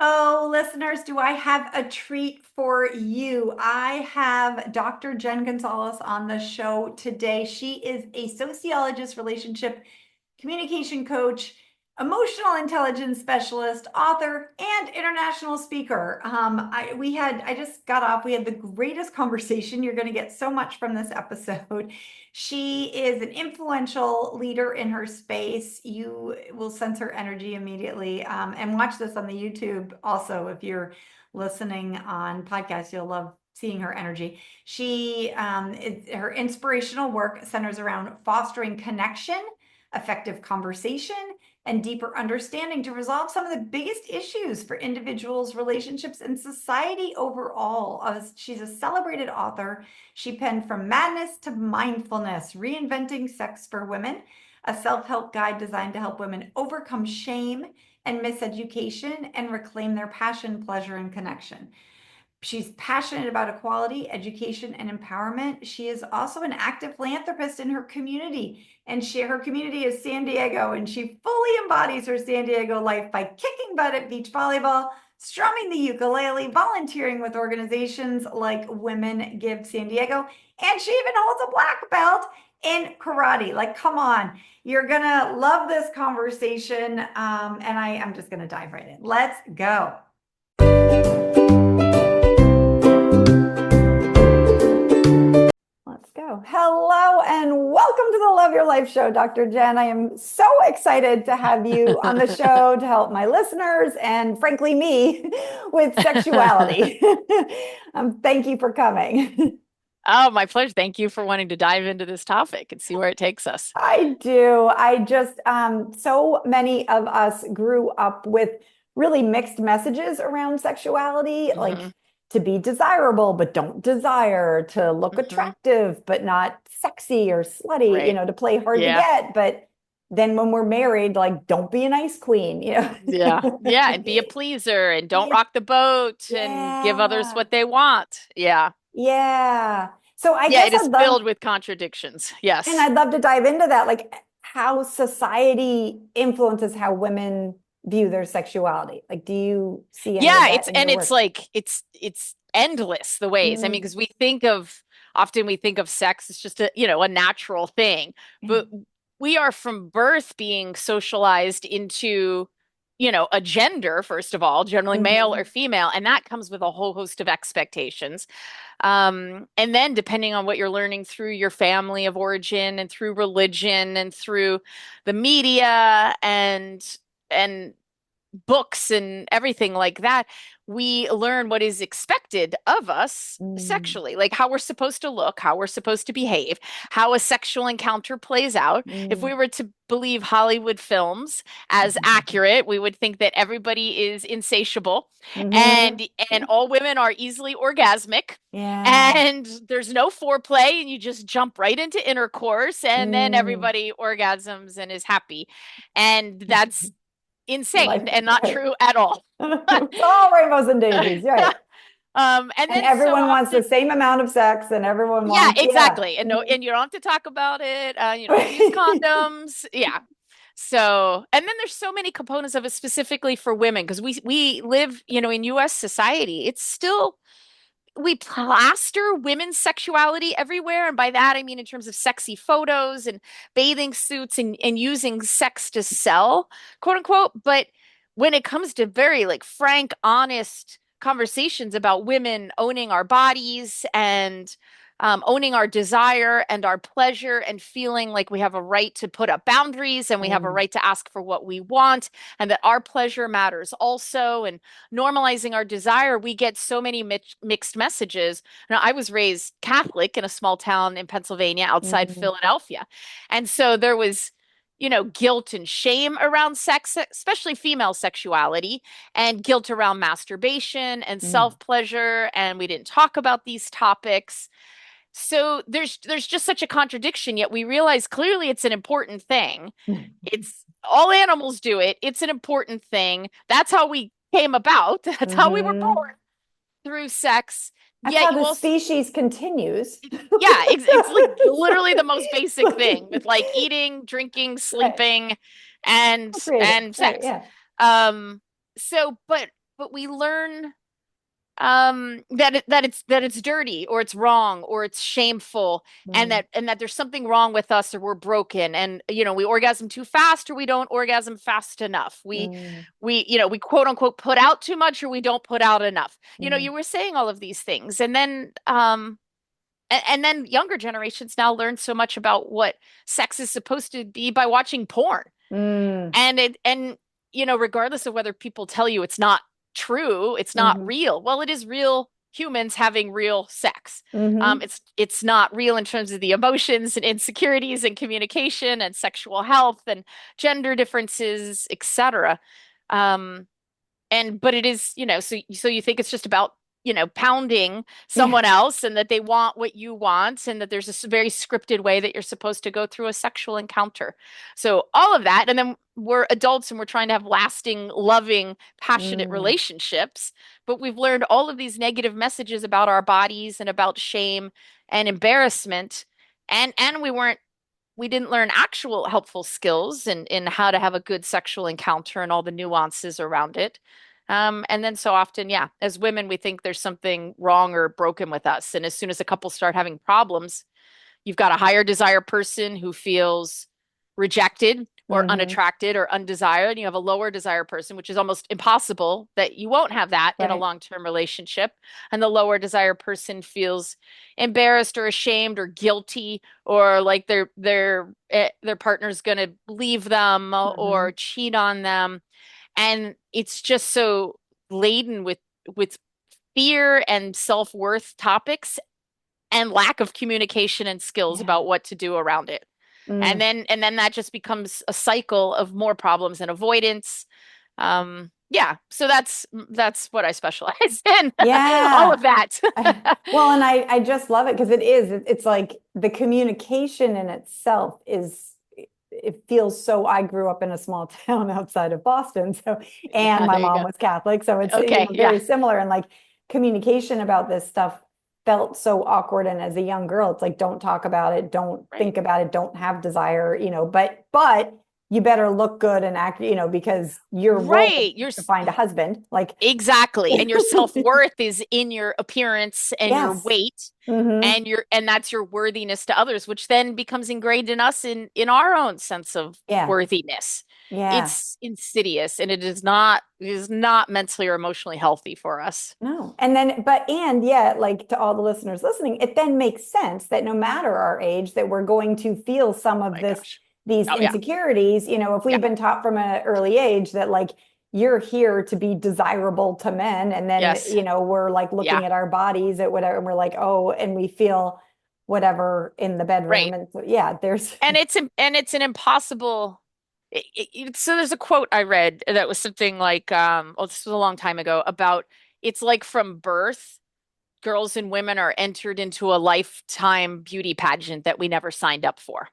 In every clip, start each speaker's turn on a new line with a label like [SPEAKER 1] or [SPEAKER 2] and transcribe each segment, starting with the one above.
[SPEAKER 1] Oh, listeners, do I have a treat for you? I have Dr. Jen Gonzalez on the show today. She is a sociologist, relationship communication coach, emotional intelligence specialist, author, and international speaker. I just got off. We had the greatest conversation. You're going to get so much from this episode. She is an influential leader in her space. You will sense her energy immediately. And watch this on the YouTube also. If you're listening on podcast, you'll love seeing her energy. Her inspirational work centers around fostering connection, effective conversation, and deeper understanding to resolve some of the biggest issues for individuals, relationships, and society overall. She's a celebrated author. She penned From Madness to Mindfulness, Reinventing Sex for Women, a self-help guide designed to help women overcome shame and miseducation and reclaim their passion, pleasure, and connection. She's passionate about equality, education, and empowerment. She is also an active philanthropist in her community, and her community is San Diego, and she fully embodies her San Diego life by kicking butt at beach volleyball, strumming the ukulele, volunteering with organizations like Women Give San Diego, and she even holds a black belt in karate. Like, come on, you're gonna love this conversation, and I'm just gonna dive right in. Let's go. Let's go. Hello and welcome to the Love Your Life show, Dr. Jen. I am so excited to have you on the show to help my listeners and frankly me with sexuality. Thank you for coming.
[SPEAKER 2] Oh, my pleasure. Thank you for wanting to dive into this topic and see where it takes us.
[SPEAKER 1] I do. So many of us grew up with really mixed messages around sexuality, like
[SPEAKER 2] Hmm.
[SPEAKER 1] to be desirable, but don't desire, to look
[SPEAKER 2] Hmm.
[SPEAKER 1] attractive, but not sexy or slutty,
[SPEAKER 2] Right.
[SPEAKER 1] to play hard to
[SPEAKER 2] Yeah.
[SPEAKER 1] get. But then when we're married, like, don't be an ice queen,
[SPEAKER 2] Yeah. Yeah. And be a pleaser and don't
[SPEAKER 1] Yeah.
[SPEAKER 2] rock the boat and give others
[SPEAKER 1] Yeah.
[SPEAKER 2] what they want. Yeah.
[SPEAKER 1] Yeah. So I
[SPEAKER 2] Yeah.
[SPEAKER 1] guess
[SPEAKER 2] It is filled with contradictions.
[SPEAKER 1] and
[SPEAKER 2] Yes.
[SPEAKER 1] I'd love to dive into that, like how society influences how women view their sexuality. Like, do you see any of
[SPEAKER 2] Yeah.
[SPEAKER 1] that in your
[SPEAKER 2] It's
[SPEAKER 1] work?
[SPEAKER 2] like, it's endless the ways. I mean,
[SPEAKER 1] Mm.
[SPEAKER 2] because often we think of sex as just a natural thing, but we are from birth being socialized into a gender, first of all, generally male or
[SPEAKER 1] Mhm.
[SPEAKER 2] female, and that comes with a whole host of expectations. And then depending on what you're learning through your family of origin and through religion and through the media and books and everything like that, we learn what is expected of us
[SPEAKER 1] Mm.
[SPEAKER 2] sexually, like how we're supposed to look, how we're supposed to behave, how a sexual encounter plays out. If
[SPEAKER 1] Mm.
[SPEAKER 2] we were to believe Hollywood films as accurate, we would think that everybody is insatiable
[SPEAKER 1] Mhm.
[SPEAKER 2] and all women are easily orgasmic.
[SPEAKER 1] Yeah.
[SPEAKER 2] And there's no foreplay, and you just jump right into intercourse, and then
[SPEAKER 1] Mm.
[SPEAKER 2] everybody orgasms and is happy. And that's
[SPEAKER 1] Life,
[SPEAKER 2] insane and not
[SPEAKER 1] right.
[SPEAKER 2] true at all.
[SPEAKER 1] It's all rainbows and daisies, right?
[SPEAKER 2] And
[SPEAKER 1] And
[SPEAKER 2] then so
[SPEAKER 1] everyone wants the
[SPEAKER 2] often,
[SPEAKER 1] same amount of sex, and everyone
[SPEAKER 2] yeah,
[SPEAKER 1] wants, yeah.
[SPEAKER 2] exactly. And no,
[SPEAKER 1] Mhm.
[SPEAKER 2] and you don't have to talk about it. You don't have to use condoms. Yeah. So, and then there's so many components of it specifically for women because we live, in US society. It's still we plaster women's sexuality everywhere. And by that, I mean in terms of sexy photos and bathing suits and using sex to sell, quote unquote. But when it comes to very like frank, honest conversations about women owning our bodies and owning our desire and our pleasure and feeling like we have a right to put up boundaries and we have a
[SPEAKER 1] Mm.
[SPEAKER 2] right to ask for what we want and that our pleasure matters also and normalizing our desire, we get so many mixed messages. Now, I was raised Catholic in a small town in Pennsylvania outside
[SPEAKER 1] Mm.
[SPEAKER 2] Philadelphia. And so there was, guilt and shame around sex, especially female sexuality, and guilt around masturbation and
[SPEAKER 1] Mm.
[SPEAKER 2] self-pleasure. And we didn't talk about these topics. So there's just such a contradiction, yet we realize clearly it's an important thing.
[SPEAKER 1] Mm.
[SPEAKER 2] It's all animals do it. It's an important thing. That's how we came about. That's how we were born
[SPEAKER 1] Mhm.
[SPEAKER 2] through sex.
[SPEAKER 1] That's
[SPEAKER 2] Yet
[SPEAKER 1] how
[SPEAKER 2] you
[SPEAKER 1] the
[SPEAKER 2] also,
[SPEAKER 1] species continues.
[SPEAKER 2] yeah, it's like literally the most basic thing with like eating, drinking,
[SPEAKER 1] Right.
[SPEAKER 2] sleeping, and
[SPEAKER 1] Procreating.
[SPEAKER 2] and
[SPEAKER 1] Right.
[SPEAKER 2] sex.
[SPEAKER 1] Yeah.
[SPEAKER 2] Um, so, but but we learn that it's dirty or it's wrong or it's shameful,
[SPEAKER 1] Mm,
[SPEAKER 2] and that there's something wrong with us or we're broken, and we orgasm too fast or we don't orgasm fast enough.
[SPEAKER 1] mm,
[SPEAKER 2] We quote unquote put out too much or we don't put out enough.
[SPEAKER 1] mhm,
[SPEAKER 2] You were saying all of these things, and then and then younger generations now learn so much about what sex is supposed to be by watching porn.
[SPEAKER 1] mm,
[SPEAKER 2] And regardless of whether people tell you it's not true, it's not
[SPEAKER 1] mhm,
[SPEAKER 2] real. Well, it is real humans having real sex.
[SPEAKER 1] mhm,
[SPEAKER 2] It's not real in terms of the emotions and insecurities and communication and sexual health and gender differences, etc. Um, but it is, so you think it's just about, pounding
[SPEAKER 1] yeah,
[SPEAKER 2] someone else and that they want what you want and that there's a very scripted way that you're supposed to go through a sexual encounter. So all of that, and then we're adults and we're trying to have lasting, loving, passionate
[SPEAKER 1] mm,
[SPEAKER 2] relationships, but we've learned all of these negative messages about our bodies and about shame and embarrassment, and we didn't learn actual helpful skills in how to have a good sexual encounter and all the nuances around it. And then so often, yeah, as women, we think there's something wrong or broken with us. And as soon as a couple start having problems, you've got a higher desire person who feels rejected or
[SPEAKER 1] mhm,
[SPEAKER 2] unattracted or undesired, and you have a lower desire person, which is almost impossible that you won't have that in a
[SPEAKER 1] right,
[SPEAKER 2] long-term relationship. And the lower desire person feels embarrassed or ashamed or guilty, or like their partner's going to leave them or
[SPEAKER 1] mhm,
[SPEAKER 2] cheat on them. And it's just so laden with fear and self-worth topics and lack of communication and skills
[SPEAKER 1] yeah,
[SPEAKER 2] about what to do around it. And
[SPEAKER 1] mm,
[SPEAKER 2] then that just becomes a cycle of more problems and avoidance. Yeah, so that's what I specialize in. All of
[SPEAKER 1] yeah.
[SPEAKER 2] that.
[SPEAKER 1] Well, and I just love it because it's like the communication in itself is, it feels so, I grew up in a small town outside of Boston, so, and
[SPEAKER 2] Yeah,
[SPEAKER 1] my
[SPEAKER 2] there you
[SPEAKER 1] mom
[SPEAKER 2] go.
[SPEAKER 1] was Catholic, so it's,
[SPEAKER 2] Okay, yeah,
[SPEAKER 1] very similar, and like communication about this stuff felt so awkward. And as a young girl, it's like, don't talk about it, don't
[SPEAKER 2] right.
[SPEAKER 1] think about it, don't have desire, but you better look good and act, because your role
[SPEAKER 2] Right.
[SPEAKER 1] is to find a husband, like.
[SPEAKER 2] Exactly. And your self-worth is in your appearance and your
[SPEAKER 1] Yes.
[SPEAKER 2] weight
[SPEAKER 1] Hmm.
[SPEAKER 2] and that's your worthiness to others, which then becomes ingrained in us in our own sense of
[SPEAKER 1] Yeah.
[SPEAKER 2] worthiness.
[SPEAKER 1] Yeah.
[SPEAKER 2] It's insidious and it is not mentally or emotionally healthy for us.
[SPEAKER 1] No. And then, but, and yet, like to all the listeners listening, it then makes sense that no matter our age, that we're going to feel some
[SPEAKER 2] Oh
[SPEAKER 1] of
[SPEAKER 2] my
[SPEAKER 1] this,
[SPEAKER 2] gosh.
[SPEAKER 1] these
[SPEAKER 2] Oh yeah.
[SPEAKER 1] insecurities, if
[SPEAKER 2] Yeah.
[SPEAKER 1] we've been taught from an early age that like you're here to be desirable to men. And then,
[SPEAKER 2] Yes.
[SPEAKER 1] we're like
[SPEAKER 2] Yeah.
[SPEAKER 1] looking at our bodies at whatever, and we're like, oh, and we feel whatever in the bedroom.
[SPEAKER 2] Right.
[SPEAKER 1] And so, yeah, there's,
[SPEAKER 2] And it's an impossible so there's a quote I read that was something like oh, this was a long time ago, about it's like from birth girls and women are entered into a lifetime beauty pageant that we never signed up for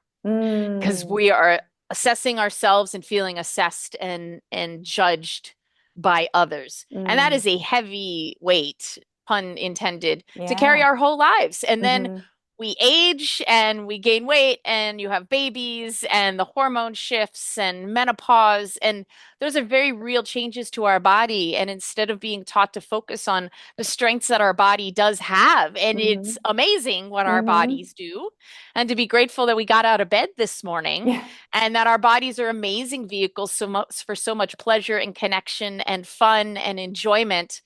[SPEAKER 2] because
[SPEAKER 1] mm,
[SPEAKER 2] we are assessing ourselves and feeling assessed and judged by others. And that
[SPEAKER 1] mm,
[SPEAKER 2] is a heavy weight, pun intended, to carry
[SPEAKER 1] yeah.
[SPEAKER 2] our whole lives. And then
[SPEAKER 1] Hmm.
[SPEAKER 2] we age and we gain weight and you have babies and the hormone shifts and menopause. And those are very real changes to our body. And instead of being taught to focus on the strengths that our body does have, and
[SPEAKER 1] Hmm.
[SPEAKER 2] it's amazing what our
[SPEAKER 1] Hmm.
[SPEAKER 2] bodies do, and to be grateful that we got out of bed this morning
[SPEAKER 1] Yeah.
[SPEAKER 2] and that our bodies are amazing vehicles so much for so much pleasure and connection and fun and enjoyment.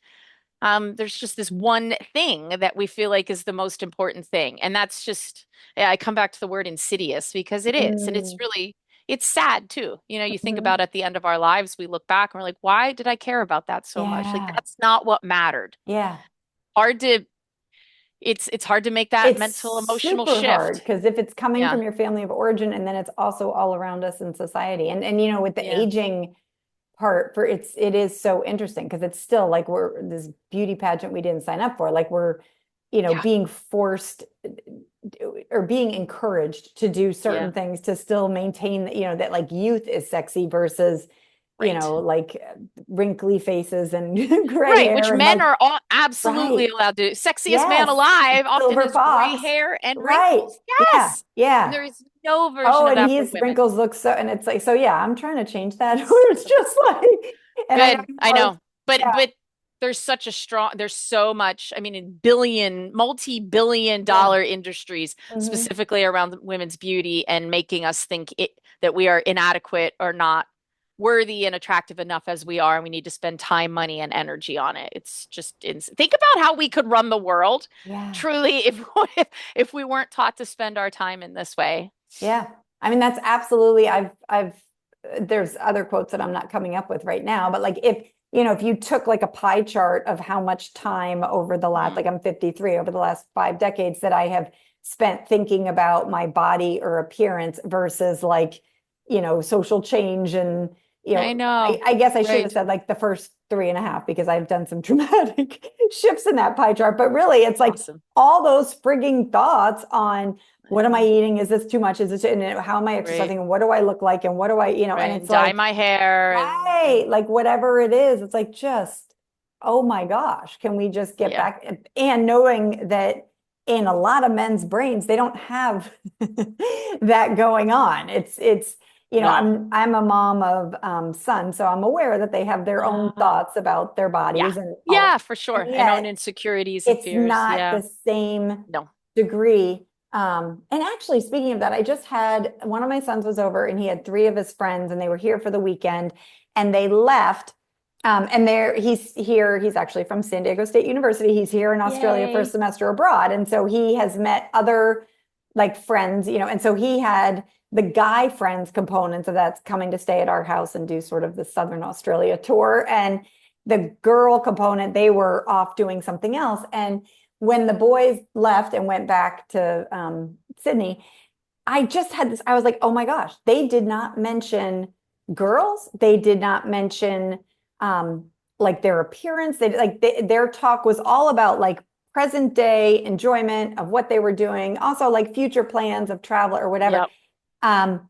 [SPEAKER 2] There's just this one thing that we feel like is the most important thing. And that's just, yeah, I come back to the word insidious because it is. And it's
[SPEAKER 1] Mm,
[SPEAKER 2] really, it's sad too. You think
[SPEAKER 1] hmm.
[SPEAKER 2] about at the end of our lives, we look back and we're like, why did I care about that so much? Like,
[SPEAKER 1] Yeah.
[SPEAKER 2] that's not what mattered.
[SPEAKER 1] Yeah.
[SPEAKER 2] Hard to, it's hard to make that
[SPEAKER 1] It's
[SPEAKER 2] mental emotional
[SPEAKER 1] super hard
[SPEAKER 2] shift.
[SPEAKER 1] because if it's coming
[SPEAKER 2] Yeah.
[SPEAKER 1] from your family of origin, and then it's also all around us in society. And with the
[SPEAKER 2] Yeah.
[SPEAKER 1] aging part, for it is so interesting because it's still like we're this beauty pageant we didn't sign up for. Like we're,
[SPEAKER 2] Yeah.
[SPEAKER 1] being forced or being encouraged to do certain
[SPEAKER 2] Yeah.
[SPEAKER 1] things to still maintain, that like youth is sexy versus,
[SPEAKER 2] Right.
[SPEAKER 1] like wrinkly faces and gray
[SPEAKER 2] Right, which
[SPEAKER 1] hair and
[SPEAKER 2] men
[SPEAKER 1] like,
[SPEAKER 2] are all absolutely
[SPEAKER 1] right.
[SPEAKER 2] allowed to. Sexiest man
[SPEAKER 1] Yes.
[SPEAKER 2] alive often
[SPEAKER 1] Silver
[SPEAKER 2] has gray
[SPEAKER 1] fox.
[SPEAKER 2] hair and
[SPEAKER 1] Right.
[SPEAKER 2] wrinkles.
[SPEAKER 1] Yeah.
[SPEAKER 2] Yes. And
[SPEAKER 1] Yeah.
[SPEAKER 2] there is no version
[SPEAKER 1] Oh,
[SPEAKER 2] of
[SPEAKER 1] and
[SPEAKER 2] that for
[SPEAKER 1] his
[SPEAKER 2] women.
[SPEAKER 1] wrinkles look so, and it's like, so yeah, I'm trying to change that where it's just like, and I know
[SPEAKER 2] Good.
[SPEAKER 1] you
[SPEAKER 2] I
[SPEAKER 1] are,
[SPEAKER 2] know. But
[SPEAKER 1] yeah.
[SPEAKER 2] there's such a strong, there's so much, I mean, in multi-billion
[SPEAKER 1] Yeah.
[SPEAKER 2] dollar industries
[SPEAKER 1] Hmm.
[SPEAKER 2] specifically around women's beauty and making us think that we are inadequate or not worthy and attractive enough as we are, and we need to spend time, money, and energy on it. It's just think about how we could run the world
[SPEAKER 1] Yeah.
[SPEAKER 2] truly if we weren't taught to spend our time in this way.
[SPEAKER 1] Yeah. I mean, that's absolutely, there's other quotes that I'm not coming up with right now, but like if you took like a pie chart of how much time over the last,
[SPEAKER 2] Mm,
[SPEAKER 1] like I'm 53, over the last 5 decades that I have spent thinking about my body or appearance versus like, social change and,
[SPEAKER 2] I know.
[SPEAKER 1] I guess I should have
[SPEAKER 2] Right.
[SPEAKER 1] said like the first 3.5 because I've done some dramatic shifts in that pie chart, but really it's like
[SPEAKER 2] Awesome.
[SPEAKER 1] all those frigging thoughts on
[SPEAKER 2] I
[SPEAKER 1] what am I
[SPEAKER 2] know.
[SPEAKER 1] eating? Is this too much? Is this, and how am I
[SPEAKER 2] Right.
[SPEAKER 1] exercising? And what do I look like? And what do and
[SPEAKER 2] Right. And
[SPEAKER 1] it's
[SPEAKER 2] dye
[SPEAKER 1] like,
[SPEAKER 2] my hair
[SPEAKER 1] right,
[SPEAKER 2] and
[SPEAKER 1] like whatever it is, it's like just, oh my gosh, can we just get
[SPEAKER 2] yeah.
[SPEAKER 1] back? And knowing that in a lot of men's brains, they don't have that going on.
[SPEAKER 2] No.
[SPEAKER 1] I'm a mom of sons, so I'm aware that they have their own
[SPEAKER 2] Uh,
[SPEAKER 1] thoughts about their
[SPEAKER 2] yeah.
[SPEAKER 1] bodies and all of
[SPEAKER 2] Yeah, for
[SPEAKER 1] that.
[SPEAKER 2] sure.
[SPEAKER 1] And
[SPEAKER 2] And own
[SPEAKER 1] yet
[SPEAKER 2] insecurities and
[SPEAKER 1] it's
[SPEAKER 2] fears.
[SPEAKER 1] not
[SPEAKER 2] Yeah.
[SPEAKER 1] the same
[SPEAKER 2] No.
[SPEAKER 1] degree. And actually, speaking of that, I just had one of my sons was over and he had three of his friends and they were here for the weekend and they left. And he's here, he's actually from San Diego State University. He's here in Australia for a
[SPEAKER 2] Yay.
[SPEAKER 1] semester abroad. And so he has met other like friends, and so he had the guy friends components of that's coming to stay at our house and do sort of the Southern Australia tour. And the girl component, they were off doing something else. And when the boys left and went back to Sydney, I just had this, I was like, oh my gosh, they did not mention girls. They did not mention um, like their appearance. Their talk was all about like present day enjoyment of what they were doing, also like future plans of travel or whatever.
[SPEAKER 2] Yep.
[SPEAKER 1] Um,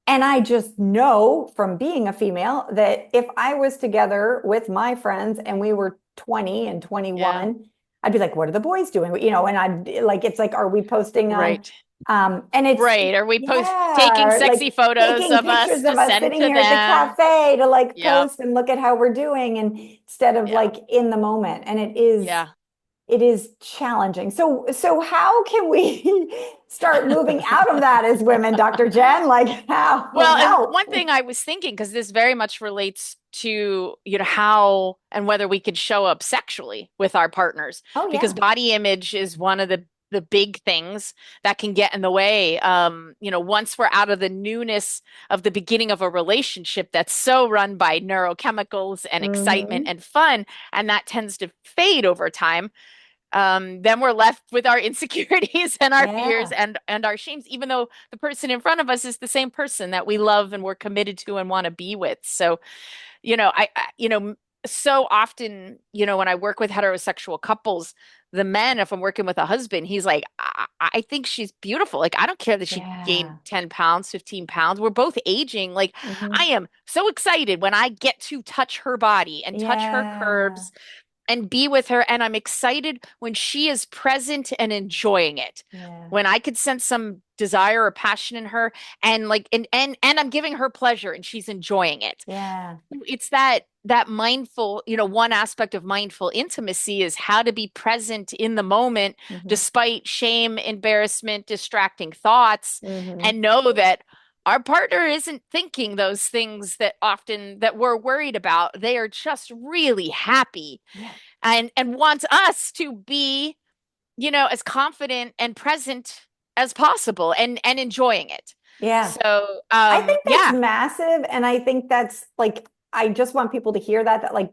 [SPEAKER 1] and I just know from being a female that if I was together with my friends and we were 20 and
[SPEAKER 2] Yeah.
[SPEAKER 1] 21, I'd be like, what are the boys doing? And I'd like, it's like, are we posting on,
[SPEAKER 2] Right.
[SPEAKER 1] and
[SPEAKER 2] Right. Are we taking
[SPEAKER 1] yeah,
[SPEAKER 2] sexy
[SPEAKER 1] like
[SPEAKER 2] photos
[SPEAKER 1] taking
[SPEAKER 2] of us
[SPEAKER 1] pictures
[SPEAKER 2] to
[SPEAKER 1] of us
[SPEAKER 2] send
[SPEAKER 1] sitting
[SPEAKER 2] to
[SPEAKER 1] here at the
[SPEAKER 2] them?
[SPEAKER 1] cafe to like
[SPEAKER 2] Yep.
[SPEAKER 1] post and look at how we're doing and instead of
[SPEAKER 2] Yeah.
[SPEAKER 1] like in the moment. And
[SPEAKER 2] Yeah.
[SPEAKER 1] it is challenging. So how can we start moving out of that as women, Dr. Jen? Like how
[SPEAKER 2] Well, and
[SPEAKER 1] help?
[SPEAKER 2] one thing I was thinking, because this very much relates to, how and whether we could show up sexually with our partners,
[SPEAKER 1] Oh
[SPEAKER 2] because
[SPEAKER 1] yeah.
[SPEAKER 2] body image is one of the big things that can get in the way. Once we're out of the newness of the beginning of a relationship that's so run by neurochemicals and excitement
[SPEAKER 1] Hmm.
[SPEAKER 2] and fun, and that tends to fade over time, then we're left with our insecurities and our fears
[SPEAKER 1] Yeah.
[SPEAKER 2] and our shames, even though the person in front of us is the same person that we love and we're committed to and want to be with. So, so often, when I work with heterosexual couples, the men, if I'm working with a husband, he's like, I think she's beautiful. Like, I don't care that she gained
[SPEAKER 1] Yeah.
[SPEAKER 2] 10 pounds, 15 pounds. We're both aging. Like, I
[SPEAKER 1] Hmm.
[SPEAKER 2] am so excited when I get to touch her body and touch her
[SPEAKER 1] Yeah.
[SPEAKER 2] curves and be with her. And I'm excited when she is present and enjoying it.
[SPEAKER 1] Yeah.
[SPEAKER 2] When I could sense some desire or passion in her and like and I'm giving her pleasure and she's enjoying it.
[SPEAKER 1] Yeah.
[SPEAKER 2] It's that mindful, one aspect of mindful intimacy is how to be present in the moment
[SPEAKER 1] Hmm.
[SPEAKER 2] despite shame, embarrassment, distracting thoughts,
[SPEAKER 1] Hmm.
[SPEAKER 2] and know that our partner isn't thinking those things that often that we're worried about. They are just really happy
[SPEAKER 1] Yeah.
[SPEAKER 2] and wants us to be, as confident and present as possible and enjoying it.
[SPEAKER 1] Yeah.
[SPEAKER 2] So,
[SPEAKER 1] I think that's
[SPEAKER 2] yeah,
[SPEAKER 1] massive. And I think that's like, I just want people to hear that like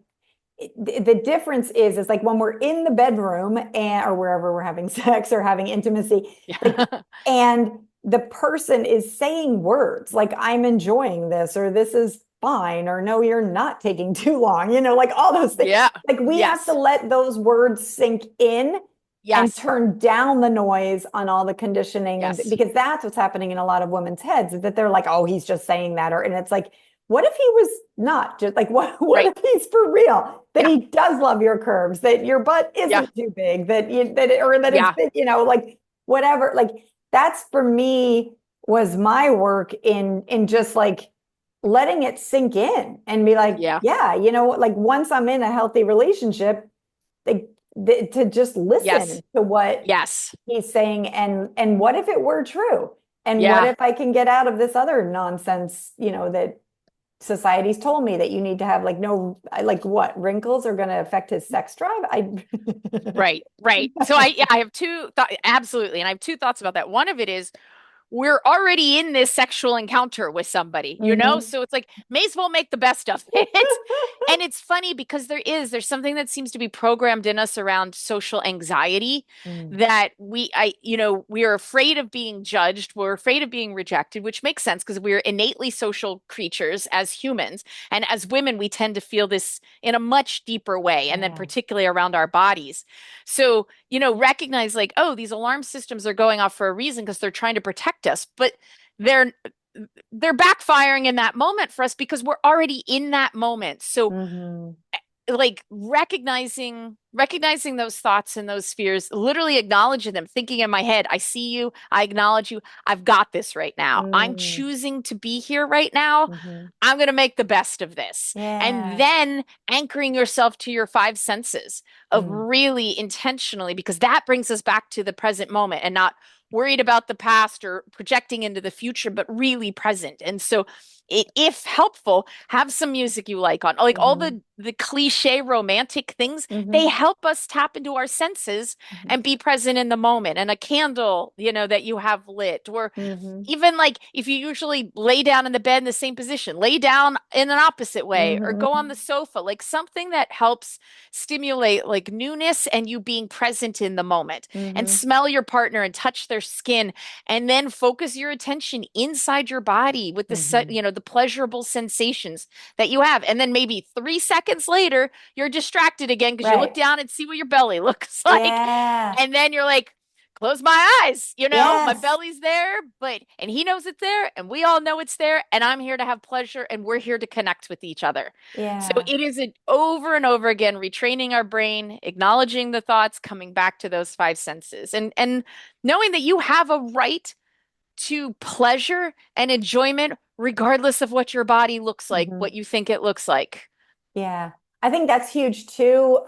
[SPEAKER 1] the difference is like when we're in the bedroom and or wherever we're having sex or having intimacy, like,
[SPEAKER 2] yeah,
[SPEAKER 1] and the person is saying words like, I'm enjoying this, or this is fine, or no, you're not taking too long, like all those things.
[SPEAKER 2] yeah,
[SPEAKER 1] Like we have to
[SPEAKER 2] yes,
[SPEAKER 1] let those words sink in and
[SPEAKER 2] yes,
[SPEAKER 1] turn down the noise on all the conditioning. And
[SPEAKER 2] yes,
[SPEAKER 1] because that's what's happening in a lot of women's heads is that they're like, oh, he's just saying that. And it's like, what if he was not just like, what
[SPEAKER 2] right,
[SPEAKER 1] if he's for real? That
[SPEAKER 2] yeah,
[SPEAKER 1] he does love your curves, that your butt
[SPEAKER 2] yeah,
[SPEAKER 1] isn't too big, or that it's
[SPEAKER 2] yeah,
[SPEAKER 1] big, like whatever. Like that's for me was my work in just like letting it sink in and be like,
[SPEAKER 2] Yeah.
[SPEAKER 1] yeah, you know what, like once I'm in a healthy relationship, like to just
[SPEAKER 2] Yes.
[SPEAKER 1] listen to what
[SPEAKER 2] Yes.
[SPEAKER 1] he's saying, and what if it were true? And what
[SPEAKER 2] Yeah.
[SPEAKER 1] if I can get out of this other nonsense, that society's told me that you need to have like no, like what, wrinkles are going to affect his sex drive? I
[SPEAKER 2] Right. Right. So I have two thoughts, absolutely. And I have two thoughts about that. One of it is we're already in this sexual encounter with somebody,
[SPEAKER 1] Mhm.
[SPEAKER 2] So it's like, may as well make the best of it. And it's funny because there's something that seems to be programmed in us around social anxiety
[SPEAKER 1] Mm.
[SPEAKER 2] that we are afraid of being judged. We're afraid of being rejected, which makes sense because we're innately social creatures as humans. And as women, we tend to feel this in a much deeper way, and then
[SPEAKER 1] Yeah.
[SPEAKER 2] particularly around our bodies. So, recognize like, oh, these alarm systems are going off for a reason because they're trying to protect us, but they're they're backfiring in that moment for us because we're already in that moment. So
[SPEAKER 1] Hmm.
[SPEAKER 2] like recognizing those thoughts and those fears, literally acknowledging them, thinking in my head, I see you, I acknowledge you, I've got this right now, I'm
[SPEAKER 1] Mm.
[SPEAKER 2] choosing to be here right now,
[SPEAKER 1] Hmm.
[SPEAKER 2] I'm going to make the best of this. And
[SPEAKER 1] Yeah.
[SPEAKER 2] then anchoring yourself to your five senses of
[SPEAKER 1] Mm.
[SPEAKER 2] really intentionally, because that brings us back to the present moment and not worried about the past or projecting into the future, but really present. And so if helpful, have some music you like on, like all
[SPEAKER 1] Hmm.
[SPEAKER 2] the cliche romantic things. They
[SPEAKER 1] Hmm.
[SPEAKER 2] help us tap into our senses
[SPEAKER 1] Hmm.
[SPEAKER 2] and be present in the moment. And a candle, that you have lit, or
[SPEAKER 1] Hmm.
[SPEAKER 2] even like if you usually lay down in the bed in the same position, lay down in an opposite way, or go on
[SPEAKER 1] Hmm.
[SPEAKER 2] the sofa, like something that helps stimulate like newness and you being present in the moment. And
[SPEAKER 1] Hmm.
[SPEAKER 2] smell your partner and touch their skin, and then focus your attention inside your body with
[SPEAKER 1] Hmm.
[SPEAKER 2] the pleasurable sensations that you have. And then maybe 3 seconds later, you're distracted again because you look
[SPEAKER 1] Right.
[SPEAKER 2] down and see what your belly looks like.
[SPEAKER 1] Yeah.
[SPEAKER 2] And then you're like, close my eyes, my
[SPEAKER 1] Yes.
[SPEAKER 2] belly's there, and he knows it's there, and we all know it's there, and I'm here to have pleasure, and we're here to connect with each other. So
[SPEAKER 1] Yeah.
[SPEAKER 2] it is over and over again, retraining our brain, acknowledging the thoughts, coming back to those five senses, and knowing that you have a right to pleasure and enjoyment, regardless of what your body looks like,
[SPEAKER 1] Hmm.
[SPEAKER 2] what you think it looks like.
[SPEAKER 1] Yeah. I think that's huge too,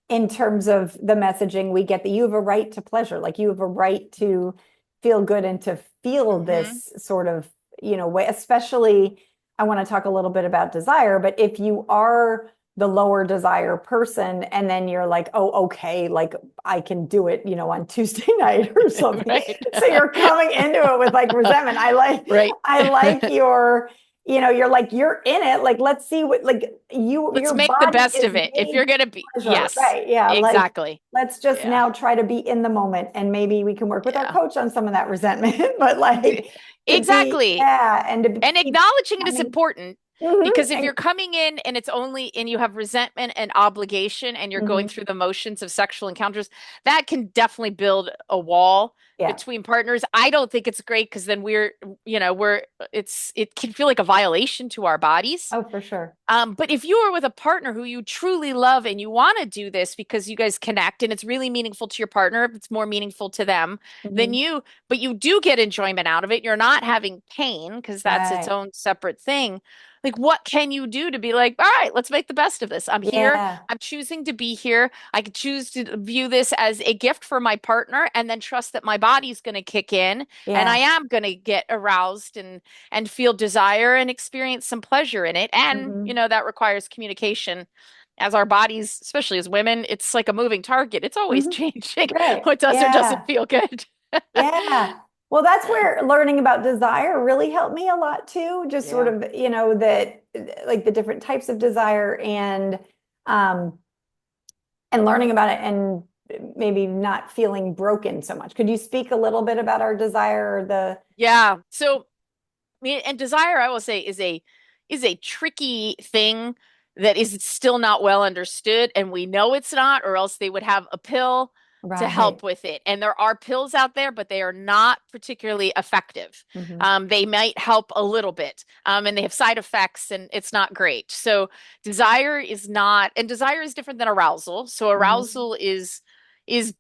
[SPEAKER 1] in terms of the messaging we get, that you have a right to pleasure, like you have a right to feel good and to feel
[SPEAKER 2] Hmm.
[SPEAKER 1] this sort of, way, especially I want to talk a little bit about desire, but if you are the lower desire person and then you're like, oh, okay, like I can do it, on Tuesday night or something.
[SPEAKER 2] Right.
[SPEAKER 1] So you're coming into it with like resentment. I like,
[SPEAKER 2] Right.
[SPEAKER 1] I like your you're like, you're in it. Like, let's see what, like,
[SPEAKER 2] Let's
[SPEAKER 1] your
[SPEAKER 2] make the
[SPEAKER 1] body
[SPEAKER 2] best
[SPEAKER 1] is
[SPEAKER 2] of it. If
[SPEAKER 1] made
[SPEAKER 2] you're
[SPEAKER 1] for
[SPEAKER 2] going to be,
[SPEAKER 1] pleasure,
[SPEAKER 2] yes,
[SPEAKER 1] right? Yeah. Like,
[SPEAKER 2] exactly.
[SPEAKER 1] let's just
[SPEAKER 2] Yeah.
[SPEAKER 1] now try to be in the moment. And maybe we can work with our
[SPEAKER 2] Yeah.
[SPEAKER 1] coach on some of that resentment, but like to be,
[SPEAKER 2] Exactly.
[SPEAKER 1] yeah. And to
[SPEAKER 2] And
[SPEAKER 1] keep
[SPEAKER 2] acknowledging it is
[SPEAKER 1] coming.
[SPEAKER 2] important
[SPEAKER 1] Mhm.
[SPEAKER 2] because if you're coming in and you have resentment and obligation and you're going
[SPEAKER 1] Mhm.
[SPEAKER 2] through the motions of sexual encounters, that can definitely build a wall
[SPEAKER 1] Yeah.
[SPEAKER 2] between partners. I don't think it's great because then it can feel like a violation to our bodies.
[SPEAKER 1] Oh, for sure.
[SPEAKER 2] But if you are with a partner who you truly love and you want to do this because you guys connect and it's really meaningful to your partner, if it's more meaningful to them than
[SPEAKER 1] Mhm.
[SPEAKER 2] you, but you do get enjoyment out of it, you're not having pain because that's its
[SPEAKER 1] Right.
[SPEAKER 2] own separate thing. Like, what can you do to be like, all right, let's make the best of this? I'm here.
[SPEAKER 1] Yeah.
[SPEAKER 2] I'm choosing to be here. I could choose to view this as a gift for my partner and then trust that my body's going to kick in and I
[SPEAKER 1] Yeah.
[SPEAKER 2] am going to get aroused and feel desire and experience some pleasure in it. And,
[SPEAKER 1] Hmm.
[SPEAKER 2] that requires communication. As our bodies, especially as women, it's like a moving target. It's always
[SPEAKER 1] Hmm.
[SPEAKER 2] changing
[SPEAKER 1] Right.
[SPEAKER 2] what does or doesn't
[SPEAKER 1] Yeah.
[SPEAKER 2] feel good.
[SPEAKER 1] Yeah. Well, that's where learning about desire really helped me a lot too. Just sort
[SPEAKER 2] Yeah.
[SPEAKER 1] of, that like the different types of desire, um and learning about it, and maybe not feeling broken so much. Could you speak a little bit about our desire, or the
[SPEAKER 2] Yeah. So, I mean, and desire, I will say, is a tricky thing that is still not well understood, and we know it's not, or else they would have a pill to
[SPEAKER 1] right?
[SPEAKER 2] help with it. And there are pills out there, but they are not particularly effective.
[SPEAKER 1] Hmm.
[SPEAKER 2] They might help a little bit, and they have side effects, and it's not great. So desire is not, and desire is different than arousal. So
[SPEAKER 1] Hmm.
[SPEAKER 2] arousal is is,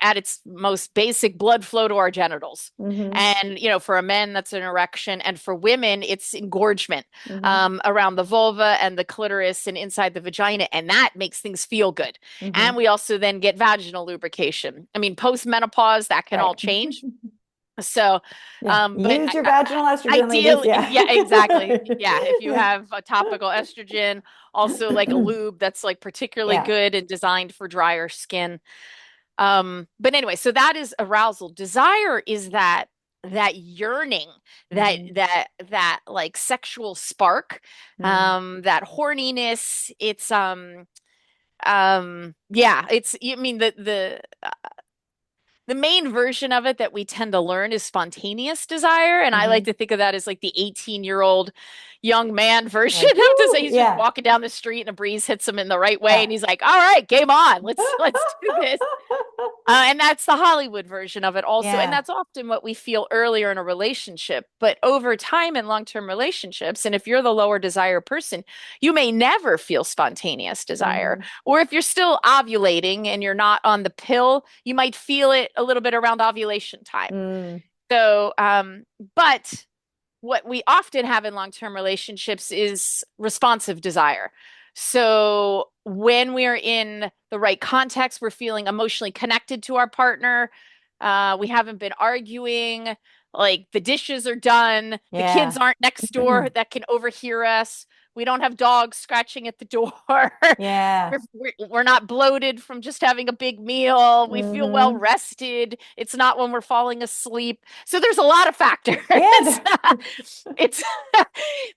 [SPEAKER 2] at its most basic, blood flow to our genitals.
[SPEAKER 1] Mm-hmm.
[SPEAKER 2] And, for a man, that's an erection. And for women, it's engorgement
[SPEAKER 1] Mm-hmm.
[SPEAKER 2] around the vulva and the clitoris and inside the vagina. And that makes things feel good. And
[SPEAKER 1] Mm-hmm.
[SPEAKER 2] we also then get vaginal lubrication. I mean, post menopause, that can
[SPEAKER 1] Right.
[SPEAKER 2] all change. So,
[SPEAKER 1] Yeah.
[SPEAKER 2] but
[SPEAKER 1] Use your vaginal estrogen, ladies.
[SPEAKER 2] ideally,
[SPEAKER 1] Yeah.
[SPEAKER 2] yeah, exactly. Yeah, if you
[SPEAKER 1] Yeah.
[SPEAKER 2] have a topical estrogen, also like a lube that's like particularly
[SPEAKER 1] Yeah.
[SPEAKER 2] good and designed for drier skin. But anyway, so that is arousal. Desire is that yearning, that
[SPEAKER 1] Mm-hmm.
[SPEAKER 2] that like sexual spark,
[SPEAKER 1] Mm-hmm.
[SPEAKER 2] that horniness. Yeah, I mean the main version of it that we tend to learn is spontaneous desire. And I like
[SPEAKER 1] Mm-hmm.
[SPEAKER 2] to think of that as like the 18-year-old young man version
[SPEAKER 1] Like,
[SPEAKER 2] of desire.
[SPEAKER 1] woo!
[SPEAKER 2] He's just
[SPEAKER 1] Yeah.
[SPEAKER 2] walking down the street and a breeze hits him in the right way.
[SPEAKER 1] Yeah.
[SPEAKER 2] And he's like, all right, game on. Let's do this. And that's the Hollywood version of it also. And
[SPEAKER 1] Yeah.
[SPEAKER 2] that's often what we feel earlier in a relationship. But over time in long-term relationships, and if you're the lower desire person, you may never feel spontaneous desire.
[SPEAKER 1] Mm-hmm.
[SPEAKER 2] Or if you're still ovulating and you're not on the pill, you might feel it a little bit around ovulation time.
[SPEAKER 1] Mm.
[SPEAKER 2] So, but what we often have in long-term relationships is responsive desire. So when we're in the right context, we're feeling emotionally connected to our partner. We haven't been arguing, like the dishes are done, the kids
[SPEAKER 1] Yeah.
[SPEAKER 2] aren't next door that can overhear us. We don't have dogs scratching at the door.
[SPEAKER 1] Yeah.
[SPEAKER 2] We're not bloated from just having a big meal. We feel well
[SPEAKER 1] Mm-hmm.
[SPEAKER 2] rested. It's not when we're falling asleep. So there's a lot of factors.
[SPEAKER 1] Yeah.
[SPEAKER 2] It's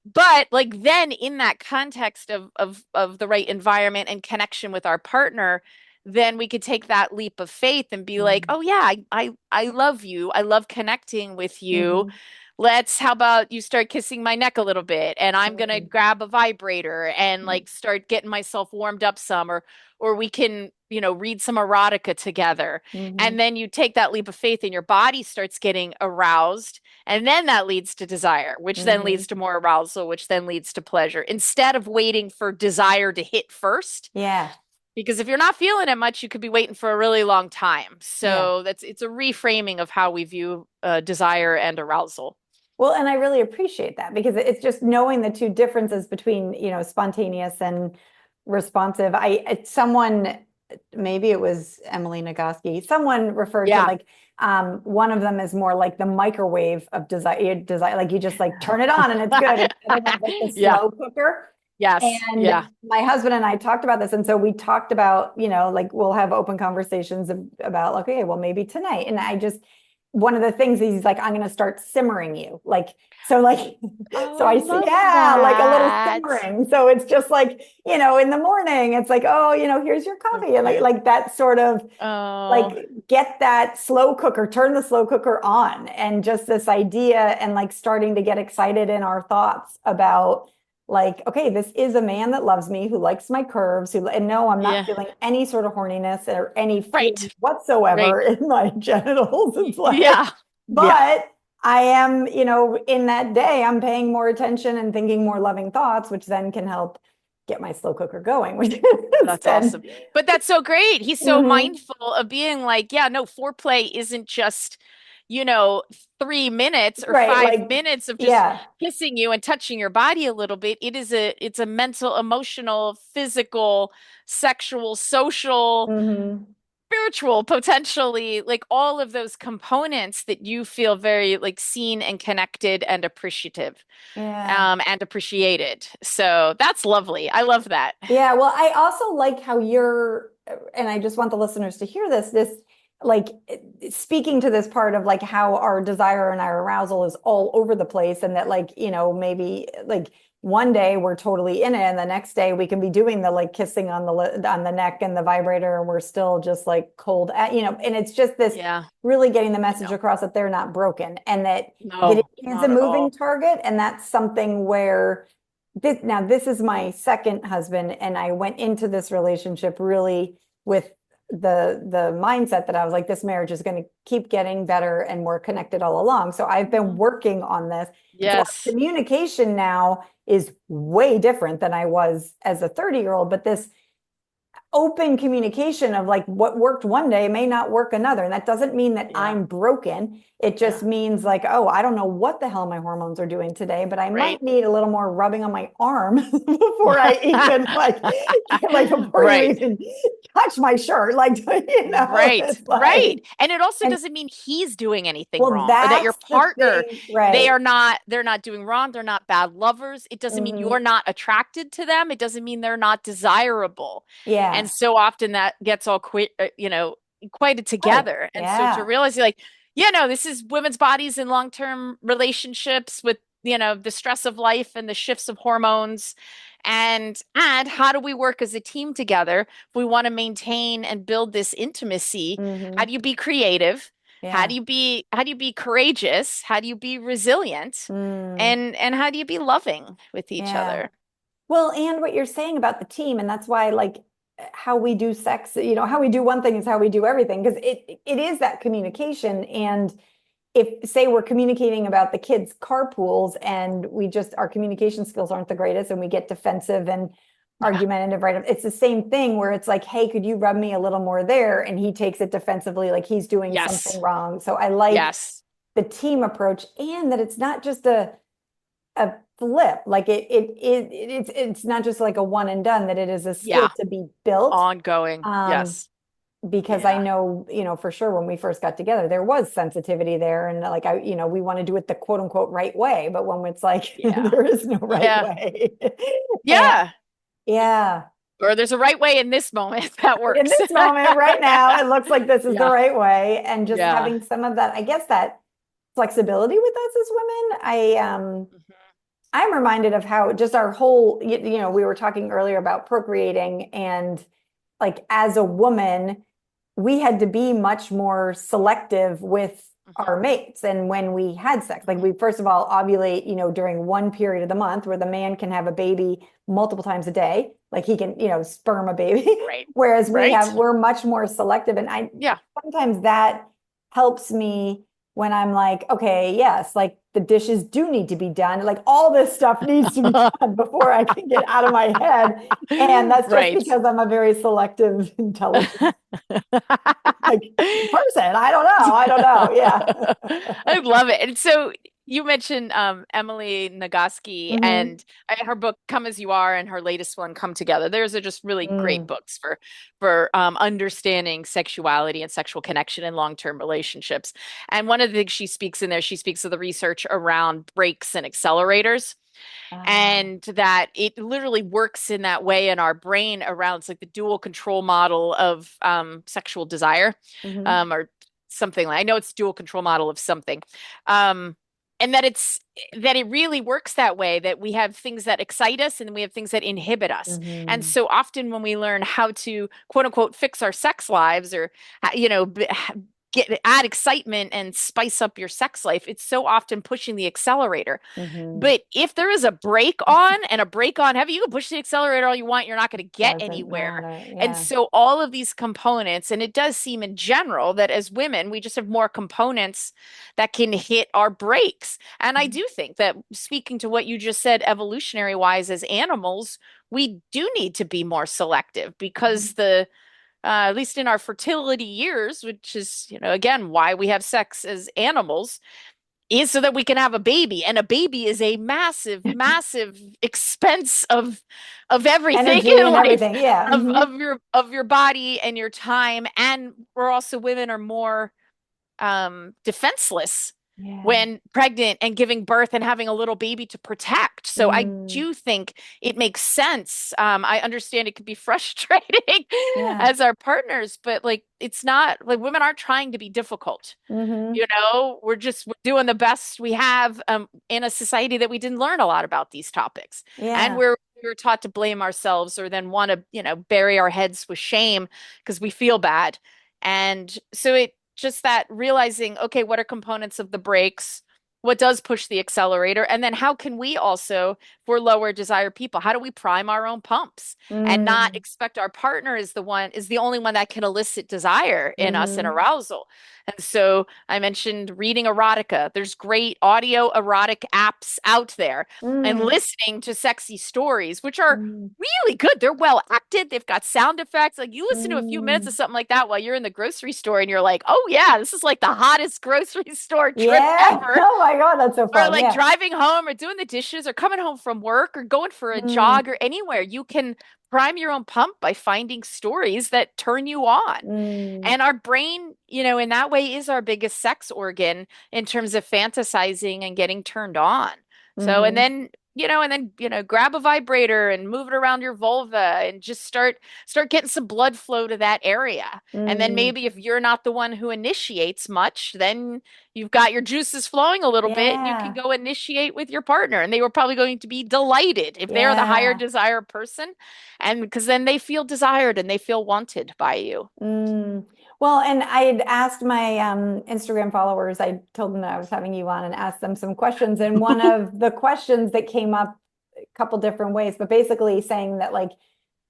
[SPEAKER 2] but like then in that context of the right environment and connection with our partner, then we could take that leap of faith and be like,
[SPEAKER 1] Mm-hmm.
[SPEAKER 2] oh yeah, I love you. I love connecting with you.
[SPEAKER 1] Mm-hmm.
[SPEAKER 2] How about you start kissing my neck a little bit and I'm gonna grab a vibrator and like start getting myself warmed up some, or we can, read some erotica together.
[SPEAKER 1] Mm-hmm.
[SPEAKER 2] And then you take that leap of faith and your body starts getting aroused. And then that leads to desire, which then
[SPEAKER 1] Mm-hmm.
[SPEAKER 2] leads to more arousal, which then leads to pleasure, instead of waiting for desire to hit first.
[SPEAKER 1] Yeah.
[SPEAKER 2] Because if you're not feeling it much, you could be waiting for a really long time.
[SPEAKER 1] Yeah.
[SPEAKER 2] So it's a reframing of how we view desire and arousal.
[SPEAKER 1] Well, and I really appreciate that because it's just knowing the two differences between, spontaneous and responsive. Someone, maybe it was Emily Nagoski, someone referred to
[SPEAKER 2] Yeah.
[SPEAKER 1] like one of them is more like the microwave of desire, like you just like turn it on and it's good. And the other one's like the
[SPEAKER 2] Yeah.
[SPEAKER 1] slow cooker.
[SPEAKER 2] Yes.
[SPEAKER 1] And
[SPEAKER 2] Yeah.
[SPEAKER 1] my husband and I talked about this. And so we talked about, like we'll have open conversations about like, okay, well, maybe tonight. And one of the things is he's like, I'm going to start simmering you. Like, so like,
[SPEAKER 2] Oh,
[SPEAKER 1] so
[SPEAKER 2] I
[SPEAKER 1] I see,
[SPEAKER 2] love
[SPEAKER 1] yeah, like a little
[SPEAKER 2] that.
[SPEAKER 1] simmering. So it's just like, in the morning, it's like, oh, here's your
[SPEAKER 2] So
[SPEAKER 1] coffee. And like,
[SPEAKER 2] cute.
[SPEAKER 1] like that sort of
[SPEAKER 2] Oh,
[SPEAKER 1] like get that slow cooker, turn the slow cooker on and just this idea and like starting to get excited in our thoughts about like, okay, this is a man that loves me, who likes my curves, and no, I'm not
[SPEAKER 2] yeah.
[SPEAKER 1] feeling any sort of horniness or any
[SPEAKER 2] Right.
[SPEAKER 1] feelings whatsoever
[SPEAKER 2] Right.
[SPEAKER 1] in my genitals. It's like,
[SPEAKER 2] Yeah. Yeah.
[SPEAKER 1] but I am, in that day, I'm paying more attention and thinking more loving thoughts, which then can help get my slow cooker going, which is
[SPEAKER 2] That's
[SPEAKER 1] then,
[SPEAKER 2] awesome. But that's so great. He's so
[SPEAKER 1] mhm.
[SPEAKER 2] mindful of being like, yeah, no, foreplay isn't just, you know, 3 minutes or
[SPEAKER 1] Right,
[SPEAKER 2] five
[SPEAKER 1] like,
[SPEAKER 2] minutes of just
[SPEAKER 1] yeah.
[SPEAKER 2] kissing you and touching your body a little bit. It's a mental, emotional, physical, sexual, social,
[SPEAKER 1] Hmm.
[SPEAKER 2] spiritual, potentially, like all of those components that you feel very like seen and connected and appreciative,
[SPEAKER 1] Yeah.
[SPEAKER 2] and appreciated. So that's lovely. I love that.
[SPEAKER 1] Yeah, well, I also like how and I just want the listeners to hear this, like speaking to this part of like how our desire and our arousal is all over the place, and that like, maybe like one day we're totally in it, and the next day we can be doing the like kissing on the neck and the vibrator, and we're still just like cold and it's just this
[SPEAKER 2] Yeah.
[SPEAKER 1] really getting the
[SPEAKER 2] I
[SPEAKER 1] message
[SPEAKER 2] know.
[SPEAKER 1] across that they're not broken and that it
[SPEAKER 2] No,
[SPEAKER 1] is a
[SPEAKER 2] not at
[SPEAKER 1] moving
[SPEAKER 2] all.
[SPEAKER 1] target, and that's something where this is my second husband, and I went into this relationship really with the mindset that I was like, this marriage is going to keep getting better and more connected all along. So I've been
[SPEAKER 2] Mhm.
[SPEAKER 1] working on this. And so our
[SPEAKER 2] Yes.
[SPEAKER 1] communication now is way different than I was as a 30-year-old, but this open communication of like what worked one day may not work another. And that doesn't mean that
[SPEAKER 2] Yeah.
[SPEAKER 1] I'm broken. It just
[SPEAKER 2] Yeah.
[SPEAKER 1] means like, oh, I don't know what the hell my hormones are doing today, but I
[SPEAKER 2] Right.
[SPEAKER 1] might need a little more rubbing on my arm before I even like before you
[SPEAKER 2] Right.
[SPEAKER 1] even touch my shirt. Like,
[SPEAKER 2] Right,
[SPEAKER 1] it's
[SPEAKER 2] right.
[SPEAKER 1] like,
[SPEAKER 2] And it also
[SPEAKER 1] and
[SPEAKER 2] doesn't mean he's doing anything
[SPEAKER 1] well,
[SPEAKER 2] wrong or that your
[SPEAKER 1] that's the
[SPEAKER 2] partner,
[SPEAKER 1] thing, right?
[SPEAKER 2] they're not doing wrong. They're not bad lovers. It doesn't mean
[SPEAKER 1] Hmm.
[SPEAKER 2] you're not attracted to them. It doesn't mean they're not desirable. And
[SPEAKER 1] Yeah.
[SPEAKER 2] so often that gets all equated
[SPEAKER 1] Right.
[SPEAKER 2] together. And so to
[SPEAKER 1] Yeah.
[SPEAKER 2] realize like, this is women's bodies in long-term relationships with, the stress of life and the shifts of hormones. And how do we work as a team together if we want to maintain and build this intimacy? How
[SPEAKER 1] Hmm.
[SPEAKER 2] do you be creative?
[SPEAKER 1] Yeah.
[SPEAKER 2] How do you be courageous? How do you be resilient?
[SPEAKER 1] Mm.
[SPEAKER 2] And how do you be loving with each
[SPEAKER 1] Yeah.
[SPEAKER 2] other?
[SPEAKER 1] Well, and what you're saying about the team, and that's why like how we do sex, how we do one thing is how we do everything, because it is that communication. And if say we're communicating about the kids' carpools and we just our communication skills aren't the greatest and we get defensive and
[SPEAKER 2] Yeah.
[SPEAKER 1] argumentative, right? It's the same thing where it's like, hey, could you rub me a little more there? And he takes it defensively, like he's doing something
[SPEAKER 2] Yes.
[SPEAKER 1] wrong. So I like
[SPEAKER 2] Yes.
[SPEAKER 1] the team approach and that it's not just a flip. Like it's not just like a one and done, that it is a skill
[SPEAKER 2] Yeah.
[SPEAKER 1] to be built.
[SPEAKER 2] Ongoing.
[SPEAKER 1] Um,
[SPEAKER 2] Yes.
[SPEAKER 1] because I
[SPEAKER 2] Yeah.
[SPEAKER 1] know, for sure when we first got together, there was sensitivity there. And like we want to do it the quote unquote right way, but when it's like
[SPEAKER 2] Yeah.
[SPEAKER 1] there is no right
[SPEAKER 2] Yeah.
[SPEAKER 1] way. And
[SPEAKER 2] Yeah.
[SPEAKER 1] yeah,
[SPEAKER 2] Or there's a right way in this moment that
[SPEAKER 1] in
[SPEAKER 2] works.
[SPEAKER 1] this moment, right now, it looks like this is the
[SPEAKER 2] Yeah.
[SPEAKER 1] right way. And just
[SPEAKER 2] Yeah.
[SPEAKER 1] having some of that, I guess that flexibility with us as women,
[SPEAKER 2] Mhm.
[SPEAKER 1] I'm reminded of how just our whole, we were talking earlier about procreating and like as a woman, we had to be much more selective with
[SPEAKER 2] Mhm.
[SPEAKER 1] our mates and when we had sex. Like
[SPEAKER 2] Mhm.
[SPEAKER 1] we first of all ovulate, during one period of the month where the man can have a baby multiple times a day. Like he can, sperm a baby.
[SPEAKER 2] Right.
[SPEAKER 1] Whereas
[SPEAKER 2] Right.
[SPEAKER 1] we're much more selective. And I
[SPEAKER 2] Yeah.
[SPEAKER 1] sometimes that helps me when I'm like, okay, yes, like the dishes do need to be done. Like all this stuff needs to be done before I can get out of my head. And that's just
[SPEAKER 2] Right.
[SPEAKER 1] because I'm a very selective, intelligent like person. I don't know. I don't know. Yeah.
[SPEAKER 2] I love it. And so you mentioned Emily Nagoski
[SPEAKER 1] Hmm.
[SPEAKER 2] and her book "Come as You Are" and her latest one "Come Together." Those are just really great
[SPEAKER 1] Mm.
[SPEAKER 2] books for understanding sexuality and sexual connection in long-term relationships. And one of the things she speaks in there, she speaks of the research around brakes and accelerators
[SPEAKER 1] Ah.
[SPEAKER 2] and that it literally works in that way in our brain around it's like the dual control model of sexual desire
[SPEAKER 1] Hmm.
[SPEAKER 2] or something like I know it's dual control model of something um, and that it really works that way that we have things that excite us and then we have things that inhibit us and
[SPEAKER 1] Hmm.
[SPEAKER 2] so often when we learn how to quote unquote fix our sex lives or add excitement and spice up your sex life it's so often pushing the accelerator
[SPEAKER 1] Hmm.
[SPEAKER 2] but if there is a brake on and a brake on heavy, you can push the accelerator all you want. You're not going to get
[SPEAKER 1] Doesn't
[SPEAKER 2] anywhere.
[SPEAKER 1] matter.
[SPEAKER 2] And
[SPEAKER 1] Yeah.
[SPEAKER 2] so all of these components, and it does seem in general that as women, we just have more components that can hit our brakes. And I do think that speaking to what you just said, evolutionary wise, as animals, we do need to be more selective because at least in our fertility years, which is, again, why we have sex as animals, is so that we can have a baby and a baby is a massive massive expense of everything
[SPEAKER 1] Energy
[SPEAKER 2] in
[SPEAKER 1] and
[SPEAKER 2] life
[SPEAKER 1] everything. Yeah. Hmm.
[SPEAKER 2] of your body and your time and we're also women are more defenseless
[SPEAKER 1] Yeah.
[SPEAKER 2] when pregnant and giving birth and having a little baby to protect. So I
[SPEAKER 1] Mm.
[SPEAKER 2] do think it makes sense. I understand it could be frustrating
[SPEAKER 1] Yeah.
[SPEAKER 2] as our partners, but like it's not like women aren't trying to be difficult.
[SPEAKER 1] Hmm.
[SPEAKER 2] We're doing the best we have in a society that we didn't learn a lot about these topics, and
[SPEAKER 1] Yeah.
[SPEAKER 2] we're taught to blame ourselves or then want to bury our heads with shame because we feel bad, and so it just that realizing okay, what are components of the breaks? what does push the accelerator? And then how can we also, for lower desire people, how do we prime our own pumps and not
[SPEAKER 1] Mm,
[SPEAKER 2] expect our partner is the only one that can elicit desire in us and
[SPEAKER 1] mm-hmm,
[SPEAKER 2] arousal? And so I mentioned reading erotica. There's great audio erotic apps out there and
[SPEAKER 1] mm,
[SPEAKER 2] listening to sexy stories, which are
[SPEAKER 1] mm,
[SPEAKER 2] really good. They're well acted. They've got sound effects. Like you listen to a few minutes
[SPEAKER 1] mm.
[SPEAKER 2] of something like that while you're in the grocery store and you're like, oh yeah, this is like the hottest grocery store trip
[SPEAKER 1] Yeah.
[SPEAKER 2] ever.
[SPEAKER 1] Oh my God, that's so
[SPEAKER 2] Or
[SPEAKER 1] fun.
[SPEAKER 2] like
[SPEAKER 1] Yeah.
[SPEAKER 2] driving home or doing the dishes or coming home from work or going for a
[SPEAKER 1] Mm,
[SPEAKER 2] jog or anywhere. You can prime your own pump by finding stories that turn you on.
[SPEAKER 1] mm,
[SPEAKER 2] And our brain, in that way is our biggest sex organ in terms of fantasizing and getting turned on. So, and
[SPEAKER 1] mm-hmm,
[SPEAKER 2] then, grab a vibrator and move it around your vulva and just start getting some blood flow to that area. And then
[SPEAKER 1] mm,
[SPEAKER 2] maybe if you're not the one who initiates much, then you've got your juices flowing a little bit and you can
[SPEAKER 1] yeah.
[SPEAKER 2] go initiate with your partner. And they were probably going to be delighted if they're the higher
[SPEAKER 1] Yeah.
[SPEAKER 2] desire person. And because then they feel desired and they feel wanted by you.
[SPEAKER 1] Mm. Well, and I had asked my Instagram followers, I told them that I was having you on and asked them some questions. And one of the questions that came up a couple different ways, but basically saying that like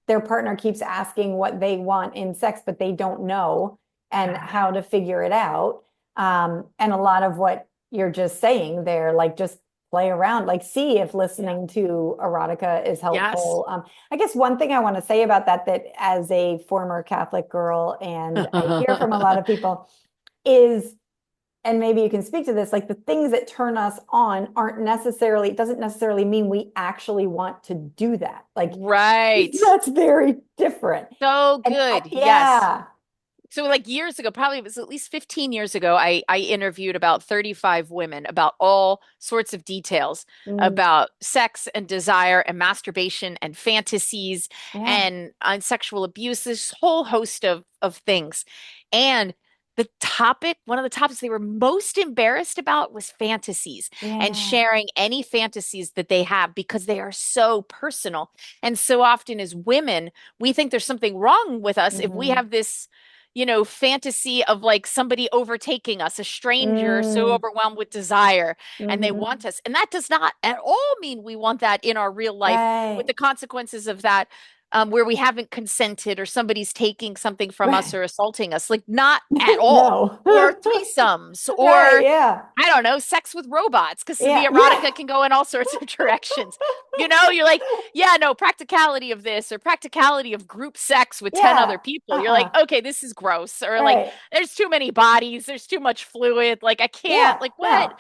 [SPEAKER 1] their partner keeps asking what they want in sex, but they don't know and
[SPEAKER 2] Yeah.
[SPEAKER 1] how to figure it out. And a lot of what you're just saying there, like just play around, like see if
[SPEAKER 2] Yeah.
[SPEAKER 1] listening to erotica is
[SPEAKER 2] Yes.
[SPEAKER 1] helpful. I guess one thing I want to say about that, that as a former Catholic girl, and I hear from a lot of people, is, and maybe you can speak to this, like the things that turn us on aren't necessarily, it doesn't necessarily mean we actually want to do that. Like
[SPEAKER 2] Right.
[SPEAKER 1] that's very different.
[SPEAKER 2] So
[SPEAKER 1] And
[SPEAKER 2] good. Yes.
[SPEAKER 1] yeah.
[SPEAKER 2] So like years ago, probably it was at least 15 years ago, I interviewed about 35 women about all sorts of details
[SPEAKER 1] Mm,
[SPEAKER 2] about sex and desire and masturbation and fantasies
[SPEAKER 1] yeah.
[SPEAKER 2] and on sexual abuse, this whole host of things. And one of the topics they were most embarrassed about was fantasies and
[SPEAKER 1] Yeah.
[SPEAKER 2] sharing any fantasies that they have because they are so personal. And so often as women, we think there's something wrong with us if we
[SPEAKER 1] Hmm.
[SPEAKER 2] have this fantasy of like somebody overtaking us, a stranger so
[SPEAKER 1] Mm,
[SPEAKER 2] overwhelmed with desire, and they
[SPEAKER 1] hmm.
[SPEAKER 2] want us. And that does not at all mean we want that in our real life with
[SPEAKER 1] Right.
[SPEAKER 2] the consequences of that, where we haven't consented or somebody's taking something from us
[SPEAKER 1] Right.
[SPEAKER 2] or assulting us, like not at all.
[SPEAKER 1] No.
[SPEAKER 2] Or threesomes,
[SPEAKER 1] Right.
[SPEAKER 2] or
[SPEAKER 1] Yeah.
[SPEAKER 2] I don't know, sex with robots, because the
[SPEAKER 1] Yeah.
[SPEAKER 2] erotica
[SPEAKER 1] Yeah.
[SPEAKER 2] can go in all sorts of directions. You're like, yeah, no, practicality of this or practicality of group sex with 10
[SPEAKER 1] Yeah.
[SPEAKER 2] other people. You're like,
[SPEAKER 1] Uh-uh.
[SPEAKER 2] okay, this is gross. Or like,
[SPEAKER 1] Right.
[SPEAKER 2] there's too many bodies, there's too much fluid. Like, I can't,
[SPEAKER 1] Yeah.
[SPEAKER 2] like, what?
[SPEAKER 1] No.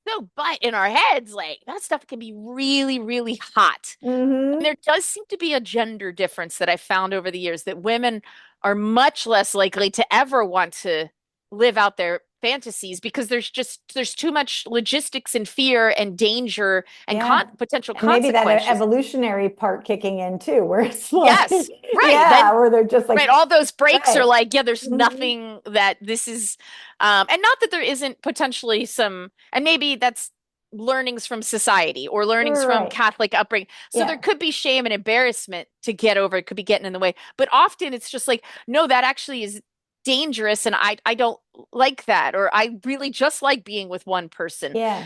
[SPEAKER 2] No, but in our heads, like, that stuff can be really, really hot. And
[SPEAKER 1] Hmm.
[SPEAKER 2] there does seem to be a gender difference that I found over the years that women are much less likely to ever want to live out their fantasies because there's too much logistics and fear and danger and
[SPEAKER 1] Yeah.
[SPEAKER 2] potential
[SPEAKER 1] And maybe that
[SPEAKER 2] consequences.
[SPEAKER 1] evolutionary part kicking in too, where it's like,
[SPEAKER 2] Yes, right.
[SPEAKER 1] yeah,
[SPEAKER 2] Then
[SPEAKER 1] where they're just like,
[SPEAKER 2] right, all those breaks are
[SPEAKER 1] right.
[SPEAKER 2] like, yeah, there's
[SPEAKER 1] Hmm.
[SPEAKER 2] nothing that this is, and not that there isn't potentially some, and maybe that's learnings from society or learnings from
[SPEAKER 1] Right.
[SPEAKER 2] Catholic upbringing. So there
[SPEAKER 1] Yeah.
[SPEAKER 2] could be shame and embarrassment to get over. It could be getting in the way, but often it's just like, no, that actually is dangerous, and I don't like that, or I really just like being with one person.
[SPEAKER 1] Yeah.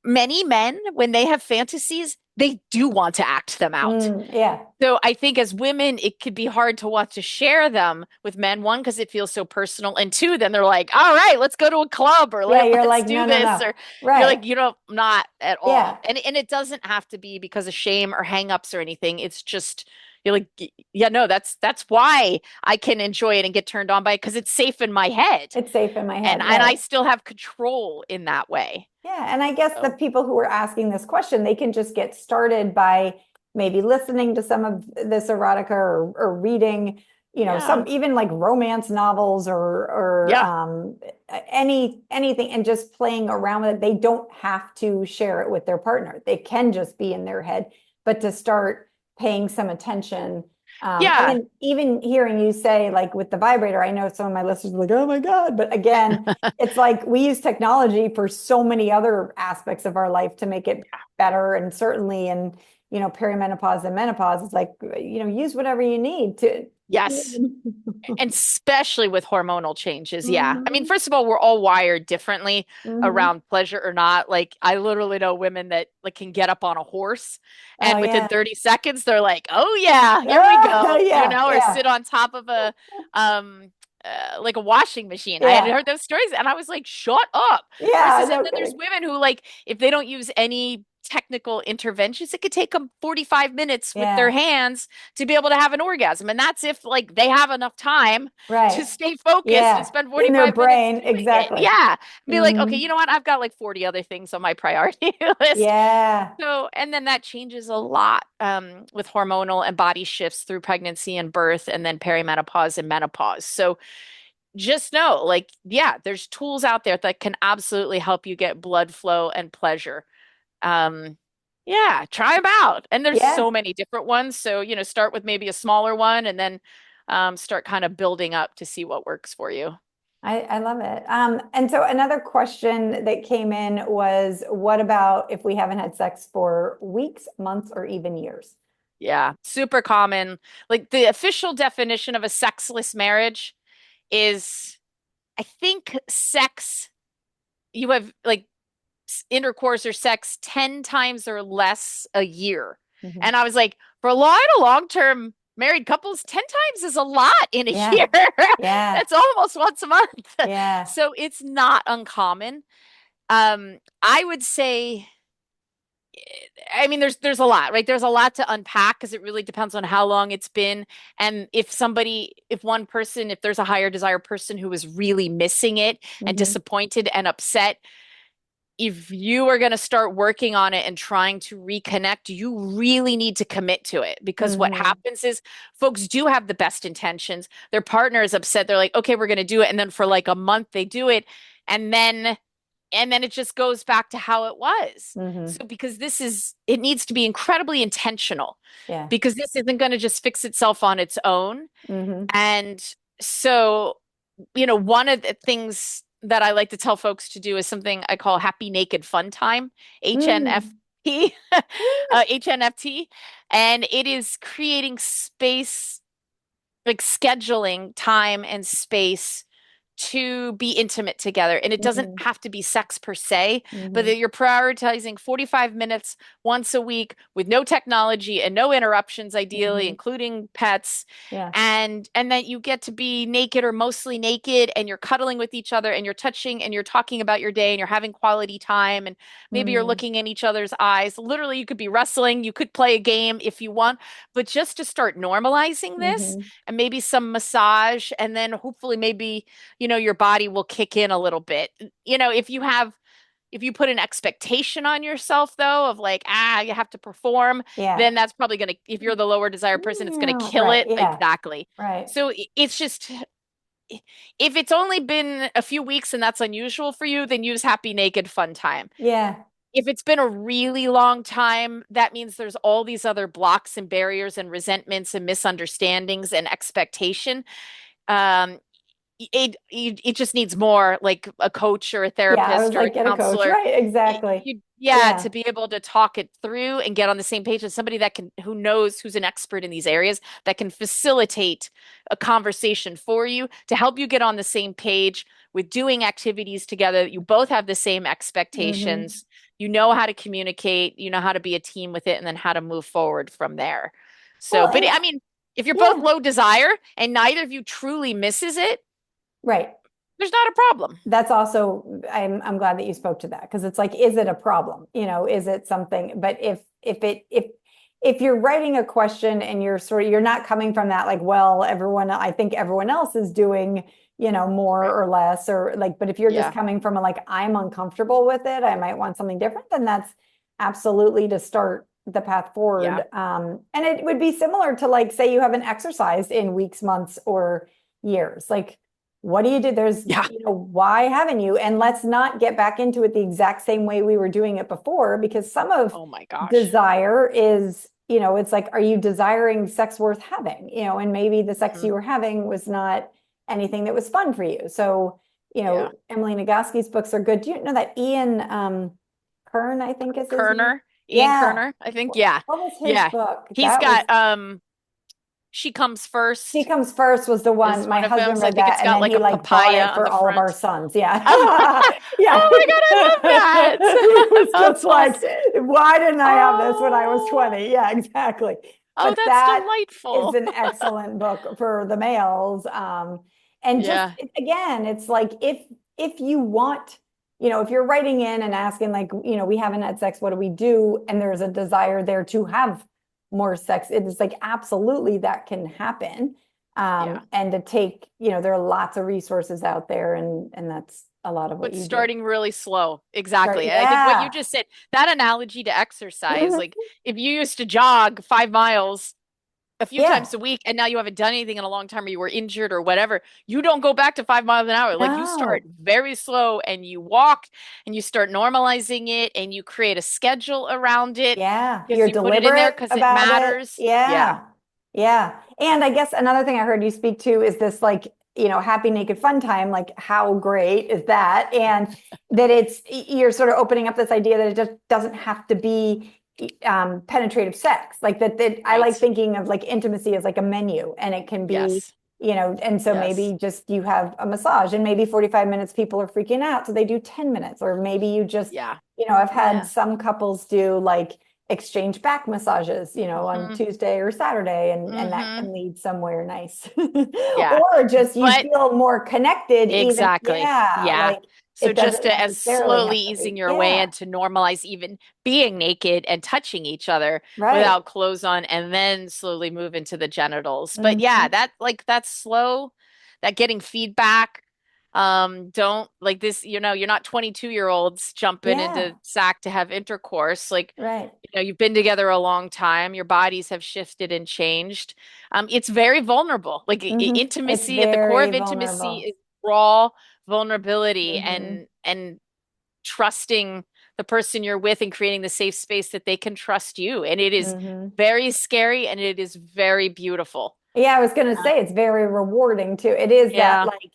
[SPEAKER 2] Many men, when they have fantasies, they do want to act them out.
[SPEAKER 1] Mm, yeah.
[SPEAKER 2] So I think as women, it could be hard to want to share them with men. One, because it feels so personal, and two, then they're like, "All right, let's go to a club or
[SPEAKER 1] Yeah. You're
[SPEAKER 2] let's
[SPEAKER 1] like,
[SPEAKER 2] do
[SPEAKER 1] no, no,
[SPEAKER 2] this,"
[SPEAKER 1] no.
[SPEAKER 2] or you're
[SPEAKER 1] Right.
[SPEAKER 2] like, not at
[SPEAKER 1] Yeah.
[SPEAKER 2] all. And it doesn't have to be because of shame or hangups or anything. It's just you're like, yeah, no, that's why I can enjoy it and get turned on by it because it's safe in my head,
[SPEAKER 1] It's safe in my
[SPEAKER 2] and
[SPEAKER 1] head.
[SPEAKER 2] I
[SPEAKER 1] Right.
[SPEAKER 2] still have control in that way.
[SPEAKER 1] Yeah, and I guess the
[SPEAKER 2] So
[SPEAKER 1] people who are asking this question, they can just get started by maybe listening to some of this erotica or reading,
[SPEAKER 2] yeah,
[SPEAKER 1] some even like romance novels or
[SPEAKER 2] yeah,
[SPEAKER 1] anything and just playing around with it. They don't have to share it with their partner. They can just be in their head, but to start paying some attention. And
[SPEAKER 2] yeah.
[SPEAKER 1] then even hearing you say, like with the vibrator, I know some of my listeners are like, oh my God. But again, it's like we use technology for so many other aspects of our life to make it better. And certainly in, perimenopause and menopause, it's like, use whatever you need to
[SPEAKER 2] Yes. And especially with hormonal changes. Yeah. I mean,
[SPEAKER 1] Mhm.
[SPEAKER 2] first of all, we're all wired differently
[SPEAKER 1] Mhm.
[SPEAKER 2] around pleasure or not. Like I literally know women that like can get up on a horse
[SPEAKER 1] Oh
[SPEAKER 2] and within
[SPEAKER 1] yeah.
[SPEAKER 2] 30 seconds they're like, "Oh yeah, here we
[SPEAKER 1] Oh,
[SPEAKER 2] go." You
[SPEAKER 1] yeah,
[SPEAKER 2] know, or
[SPEAKER 1] yeah,
[SPEAKER 2] sit on top of a like a washing machine. I had
[SPEAKER 1] yeah,
[SPEAKER 2] heard those stories and I was like, "Shut up."
[SPEAKER 1] yeah.
[SPEAKER 2] Versus and
[SPEAKER 1] No
[SPEAKER 2] then there's
[SPEAKER 1] kidding.
[SPEAKER 2] women who like if they don't use any technical interventions, it could take them 45 minutes with their
[SPEAKER 1] Yeah,
[SPEAKER 2] hands to be able to have an orgasm. And that's if like they have enough time to
[SPEAKER 1] right.
[SPEAKER 2] stay focused and
[SPEAKER 1] Yeah,
[SPEAKER 2] spend
[SPEAKER 1] in their
[SPEAKER 2] 45 minutes
[SPEAKER 1] brain,
[SPEAKER 2] doing it.
[SPEAKER 1] exactly.
[SPEAKER 2] Yeah. Be like, okay,
[SPEAKER 1] Hmm.
[SPEAKER 2] you know what? I've got like 40 other things on my priority list.
[SPEAKER 1] Yeah,
[SPEAKER 2] So, and then that changes a lot with hormonal and body shifts through pregnancy and birth, and then perimenopause and menopause. So, just know, like, yeah, there's tools out there that can absolutely help you get blood flow and pleasure. Um, yeah, try them out. And there's so
[SPEAKER 1] yeah.
[SPEAKER 2] many different ones. So, start with maybe a smaller one and then start kind of building up to see what works for you.
[SPEAKER 1] I love it. And so another question that came in was, what about if we haven't had sex for weeks, months, or even years?
[SPEAKER 2] Yeah, super common. Like the official definition of a sexless marriage is, I think, sex, you have like intercourse or sex 10 times or less a year.
[SPEAKER 1] Mhm.
[SPEAKER 2] And I was like, for a lot of long-term married couples, 10 times is a lot in a
[SPEAKER 1] Yeah,
[SPEAKER 2] year.
[SPEAKER 1] yeah,
[SPEAKER 2] That's almost once a month.
[SPEAKER 1] yeah.
[SPEAKER 2] So it's not uncommon. I would say, I mean, there's a lot, right? There's a lot to unpack because it really depends on how long it's been. And if one person, if there's a higher desire person who is really missing it and
[SPEAKER 1] Hmm.
[SPEAKER 2] disappointed and upset, if you are going to start working on it and trying to reconnect, you really need to commit to it because what
[SPEAKER 1] Hmm.
[SPEAKER 2] happens is folks do have the best intentions. Their partner is upset. They're like, okay, we're going to do it. And then for like a month, they do it. And then it just goes back to how it was.
[SPEAKER 1] Hmm.
[SPEAKER 2] So because it needs to be incredibly intentional
[SPEAKER 1] Yeah.
[SPEAKER 2] because this isn't going to just fix itself on its own.
[SPEAKER 1] Hmm.
[SPEAKER 2] And so, one of the things that I like to tell folks to do is something I call happy naked fun time,
[SPEAKER 1] Mm.
[SPEAKER 2] HNFT, HNFT. And it is creating space, like scheduling time and space to be intimate together. And it doesn't
[SPEAKER 1] Hmm.
[SPEAKER 2] have to be sex per se, but
[SPEAKER 1] Hmm.
[SPEAKER 2] that you're prioritizing 45 minutes once a week with no technology and no interruptions, ideally,
[SPEAKER 1] Hmm.
[SPEAKER 2] including pets.
[SPEAKER 1] Yeah.
[SPEAKER 2] And that you get to be naked or mostly naked and you're cuddling with each other and you're touching and you're talking about your day and you're having quality time and maybe you're
[SPEAKER 1] Mm.
[SPEAKER 2] looking in each other's eyes. Literally, you could be wrestling, you could play a game if you want, but just to start normalizing this
[SPEAKER 1] Hmm.
[SPEAKER 2] and maybe some massage and then hopefully maybe your body will kick in a little bit. If you put an expectation on yourself though of like, you have to perform,
[SPEAKER 1] Yeah.
[SPEAKER 2] then that's probably going to, if you're the lower desire person, it's going to
[SPEAKER 1] Yeah.
[SPEAKER 2] kill
[SPEAKER 1] Right.
[SPEAKER 2] it.
[SPEAKER 1] Yeah.
[SPEAKER 2] Exactly.
[SPEAKER 1] Right.
[SPEAKER 2] So it's just, if it's only been a few weeks and that's unusual for you, then use happy naked fun time.
[SPEAKER 1] Yeah.
[SPEAKER 2] If it's been a really long time, that means there's all these other blocks and barriers and resentments and misunderstandings and expectation. Um, it just needs more like a coach or a
[SPEAKER 1] Yeah. I was
[SPEAKER 2] therapist or a
[SPEAKER 1] like, get a coach.
[SPEAKER 2] counselor.
[SPEAKER 1] Right. Exactly.
[SPEAKER 2] Yeah,
[SPEAKER 1] Yeah.
[SPEAKER 2] to be able to talk it through and get on the same page with somebody who knows, who's an expert in these areas, that can facilitate a conversation for you to help you get on the same page with doing activities together. You both have the same
[SPEAKER 1] Hmm.
[SPEAKER 2] expectations. You know how to communicate, you know how to be a team with it, and then how to move forward from there. So,
[SPEAKER 1] Well,
[SPEAKER 2] but
[SPEAKER 1] and
[SPEAKER 2] I mean, if you're both
[SPEAKER 1] yeah.
[SPEAKER 2] low desire and neither of you truly misses it,
[SPEAKER 1] Right.
[SPEAKER 2] there's not a problem.
[SPEAKER 1] That's also, I'm glad that you spoke to that because it's like, is it a problem? Is it something? But if you're writing a question and you're not coming from that, like, well, I think everyone else is doing, more
[SPEAKER 2] Right.
[SPEAKER 1] or less, or like, but if you're just
[SPEAKER 2] Yeah.
[SPEAKER 1] coming from a, like, I'm uncomfortable with it, I might want something different, then that's absolutely to start the path
[SPEAKER 2] Yeah.
[SPEAKER 1] forward. And it would be similar to, like, say you haven't exercised in weeks, months, or years. Like, what do you do?
[SPEAKER 2] Yeah.
[SPEAKER 1] Why haven't you? And let's not get back into it the exact same way we were doing it before, because some of
[SPEAKER 2] Oh my gosh.
[SPEAKER 1] desire is, it's like, are you desiring sex worth having? And maybe the sex
[SPEAKER 2] Mhm.
[SPEAKER 1] you were having was not anything that was fun for you. So,
[SPEAKER 2] Yeah.
[SPEAKER 1] Emily Nagoski's books are good. Do you know that Ian Kern, I think is his name?
[SPEAKER 2] Kerner, Ian
[SPEAKER 1] Yeah.
[SPEAKER 2] Kerner, I think.
[SPEAKER 1] What
[SPEAKER 2] Yeah.
[SPEAKER 1] was his
[SPEAKER 2] Yeah.
[SPEAKER 1] book?
[SPEAKER 2] He's
[SPEAKER 1] That was,
[SPEAKER 2] got She Comes
[SPEAKER 1] She
[SPEAKER 2] First
[SPEAKER 1] Comes First was the one,
[SPEAKER 2] is
[SPEAKER 1] my
[SPEAKER 2] one of them.
[SPEAKER 1] husband
[SPEAKER 2] So I
[SPEAKER 1] read
[SPEAKER 2] think
[SPEAKER 1] that
[SPEAKER 2] it's
[SPEAKER 1] and
[SPEAKER 2] got
[SPEAKER 1] then
[SPEAKER 2] like
[SPEAKER 1] he
[SPEAKER 2] a
[SPEAKER 1] like bought
[SPEAKER 2] papaya
[SPEAKER 1] it
[SPEAKER 2] on
[SPEAKER 1] for
[SPEAKER 2] the
[SPEAKER 1] all of our
[SPEAKER 2] front.
[SPEAKER 1] sons. Yeah.
[SPEAKER 2] Oh,
[SPEAKER 1] Yeah.
[SPEAKER 2] oh my God, I love
[SPEAKER 1] It
[SPEAKER 2] that.
[SPEAKER 1] was
[SPEAKER 2] That's
[SPEAKER 1] just like,
[SPEAKER 2] awesome.
[SPEAKER 1] why didn't I have this when I was
[SPEAKER 2] Oh,
[SPEAKER 1] 20? Yeah, exactly.
[SPEAKER 2] oh,
[SPEAKER 1] But
[SPEAKER 2] that's
[SPEAKER 1] that is
[SPEAKER 2] delightful.
[SPEAKER 1] an excellent book for the males. And just
[SPEAKER 2] Yeah,
[SPEAKER 1] again, it's like if you want, if you're writing in and asking like, we haven't had sex, what do we do? And there's a desire there to have more sex. It is like absolutely that can happen.
[SPEAKER 2] yeah.
[SPEAKER 1] And to take, there are lots of resources out there, and that's a lot of what
[SPEAKER 2] But
[SPEAKER 1] you do.
[SPEAKER 2] starting really slow.
[SPEAKER 1] Start,
[SPEAKER 2] Exactly. I think what you
[SPEAKER 1] yeah.
[SPEAKER 2] just said, that analogy to exercise,
[SPEAKER 1] Mhm.
[SPEAKER 2] like if you used to jog 5 miles a few
[SPEAKER 1] Yeah.
[SPEAKER 2] times a week and now you haven't done anything in a long time or you were injured or whatever, you don't go back to 5 miles an hour. Like you start
[SPEAKER 1] No.
[SPEAKER 2] very slow and you walk and you start normalizing it and you create a schedule around it
[SPEAKER 1] Yeah.
[SPEAKER 2] because
[SPEAKER 1] You're
[SPEAKER 2] you put it in there
[SPEAKER 1] deliberate
[SPEAKER 2] because it
[SPEAKER 1] about it.
[SPEAKER 2] matters. Yeah.
[SPEAKER 1] Yeah. Yeah. And I guess another thing I heard you speak to is this like, happy naked fun time. Like, how great is that? And that you're sort of opening up this idea that it just doesn't have to be penetrative sex. Like that I like
[SPEAKER 2] Right.
[SPEAKER 1] thinking of like intimacy as like a menu, and it can be,
[SPEAKER 2] Yes.
[SPEAKER 1] and so
[SPEAKER 2] Yes.
[SPEAKER 1] maybe just you have a massage and maybe 45 minutes people are freaking out. So they do 10 minutes, or maybe you just,
[SPEAKER 2] Yeah.
[SPEAKER 1] I've had
[SPEAKER 2] Yeah.
[SPEAKER 1] some couples do like exchange back massages, on
[SPEAKER 2] Hmm.
[SPEAKER 1] Tuesday or Saturday, and that
[SPEAKER 2] Hmm.
[SPEAKER 1] can lead somewhere nice.
[SPEAKER 2] Yeah.
[SPEAKER 1] Or just you
[SPEAKER 2] But
[SPEAKER 1] feel more connected even,
[SPEAKER 2] exactly.
[SPEAKER 1] yeah,
[SPEAKER 2] Yeah.
[SPEAKER 1] like
[SPEAKER 2] So
[SPEAKER 1] it
[SPEAKER 2] just
[SPEAKER 1] doesn't
[SPEAKER 2] to, as
[SPEAKER 1] necessarily
[SPEAKER 2] slowly
[SPEAKER 1] have to
[SPEAKER 2] easing
[SPEAKER 1] be.
[SPEAKER 2] your way
[SPEAKER 1] Yeah,
[SPEAKER 2] in to normalize even being naked and touching each other
[SPEAKER 1] right.
[SPEAKER 2] without clothes on, and then slowly move into the genitals. But yeah,
[SPEAKER 1] Hmm.
[SPEAKER 2] that like that's slow, that getting feedback. Don't like this, you're not 22-year-olds jumping
[SPEAKER 1] Yeah,
[SPEAKER 2] into sack to have intercourse. Like,
[SPEAKER 1] right.
[SPEAKER 2] you've been together a long time, your bodies have shifted and changed. It's very vulnerable. Like
[SPEAKER 1] It's
[SPEAKER 2] intimacy, at the core
[SPEAKER 1] very
[SPEAKER 2] of intimacy
[SPEAKER 1] vulnerable.
[SPEAKER 2] is raw vulnerability
[SPEAKER 1] Hmm.
[SPEAKER 2] and trusting the person you're with and creating the safe space that they can trust you. And it is
[SPEAKER 1] Hmm.
[SPEAKER 2] very scary and it is very beautiful.
[SPEAKER 1] Yeah, I was gonna
[SPEAKER 2] Uh,
[SPEAKER 1] say it's very rewarding too. It is that
[SPEAKER 2] yeah.
[SPEAKER 1] like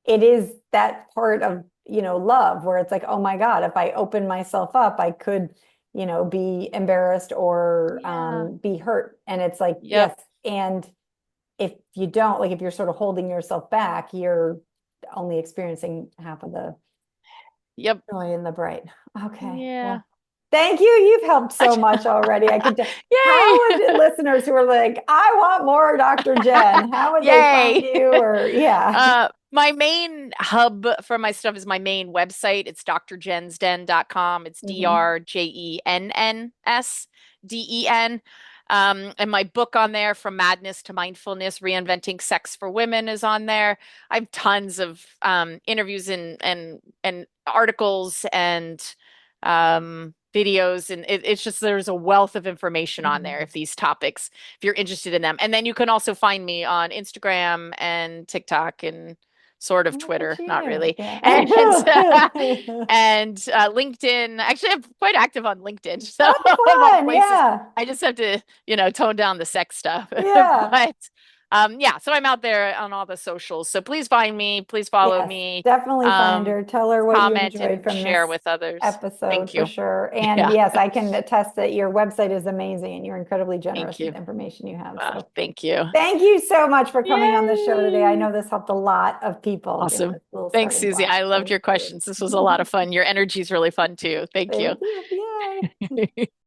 [SPEAKER 1] it is that part of, love where it's like, oh my God, if I open myself up, I could, be embarrassed or
[SPEAKER 2] Yeah.
[SPEAKER 1] be hurt. And it's like,
[SPEAKER 2] Yep.
[SPEAKER 1] yes. And if you don't, like if you're sort of holding yourself back, you're only experiencing half of the
[SPEAKER 2] Yep.
[SPEAKER 1] joy and the bright. Okay.
[SPEAKER 2] Yeah.
[SPEAKER 1] Well, thank you. You've helped so much already. I could,
[SPEAKER 2] Yay.
[SPEAKER 1] how would the listeners who are like, I want more Dr. Jen, how would they find
[SPEAKER 2] Yay.
[SPEAKER 1] you? Or, yeah.
[SPEAKER 2] My main hub for my stuff is my main website. It's drjensden.com. It's
[SPEAKER 1] Mhm.
[SPEAKER 2] DRJENNSDEN. And my book on there, From Madness to Mindfulness, Reinventing Sex for Women, is on there. I have tons of interviews and articles and videos, and it's just there's a wealth of information on there
[SPEAKER 1] Mhm.
[SPEAKER 2] if these topics, if you're interested in them. And then you can also find me on Instagram and TikTok and sort of
[SPEAKER 1] Look at
[SPEAKER 2] Twitter, not
[SPEAKER 1] you.
[SPEAKER 2] really,
[SPEAKER 1] Yeah.
[SPEAKER 2] and LinkedIn. Actually, I'm quite active on LinkedIn, so of
[SPEAKER 1] Oh,
[SPEAKER 2] all
[SPEAKER 1] fun.
[SPEAKER 2] places.
[SPEAKER 1] Yeah.
[SPEAKER 2] I just have to, tone down the sex stuff.
[SPEAKER 1] Yeah.
[SPEAKER 2] But yeah, so I'm out there on all the socials. So please find me, please follow
[SPEAKER 1] Yes.
[SPEAKER 2] me,
[SPEAKER 1] Definitely find
[SPEAKER 2] um,
[SPEAKER 1] her. Tell her what you
[SPEAKER 2] comment
[SPEAKER 1] enjoyed
[SPEAKER 2] and
[SPEAKER 1] from
[SPEAKER 2] share
[SPEAKER 1] this
[SPEAKER 2] with others.
[SPEAKER 1] episode
[SPEAKER 2] Thank
[SPEAKER 1] for
[SPEAKER 2] you.
[SPEAKER 1] sure. And
[SPEAKER 2] Yeah,
[SPEAKER 1] yes, I can attest that your website is amazing and you're incredibly
[SPEAKER 2] thank
[SPEAKER 1] generous with
[SPEAKER 2] you.
[SPEAKER 1] the information you have. So
[SPEAKER 2] Thank you.
[SPEAKER 1] thank you so much for coming on the show today. I
[SPEAKER 2] Yay.
[SPEAKER 1] know this helped a lot of people give
[SPEAKER 2] Awesome.
[SPEAKER 1] this little
[SPEAKER 2] Thanks,
[SPEAKER 1] starting
[SPEAKER 2] Susie.
[SPEAKER 1] block.
[SPEAKER 2] I loved
[SPEAKER 1] Thank
[SPEAKER 2] your
[SPEAKER 1] you.
[SPEAKER 2] questions. This was a lot of fun. Your energy is really fun too. Thank you.
[SPEAKER 1] Thank you. Yay.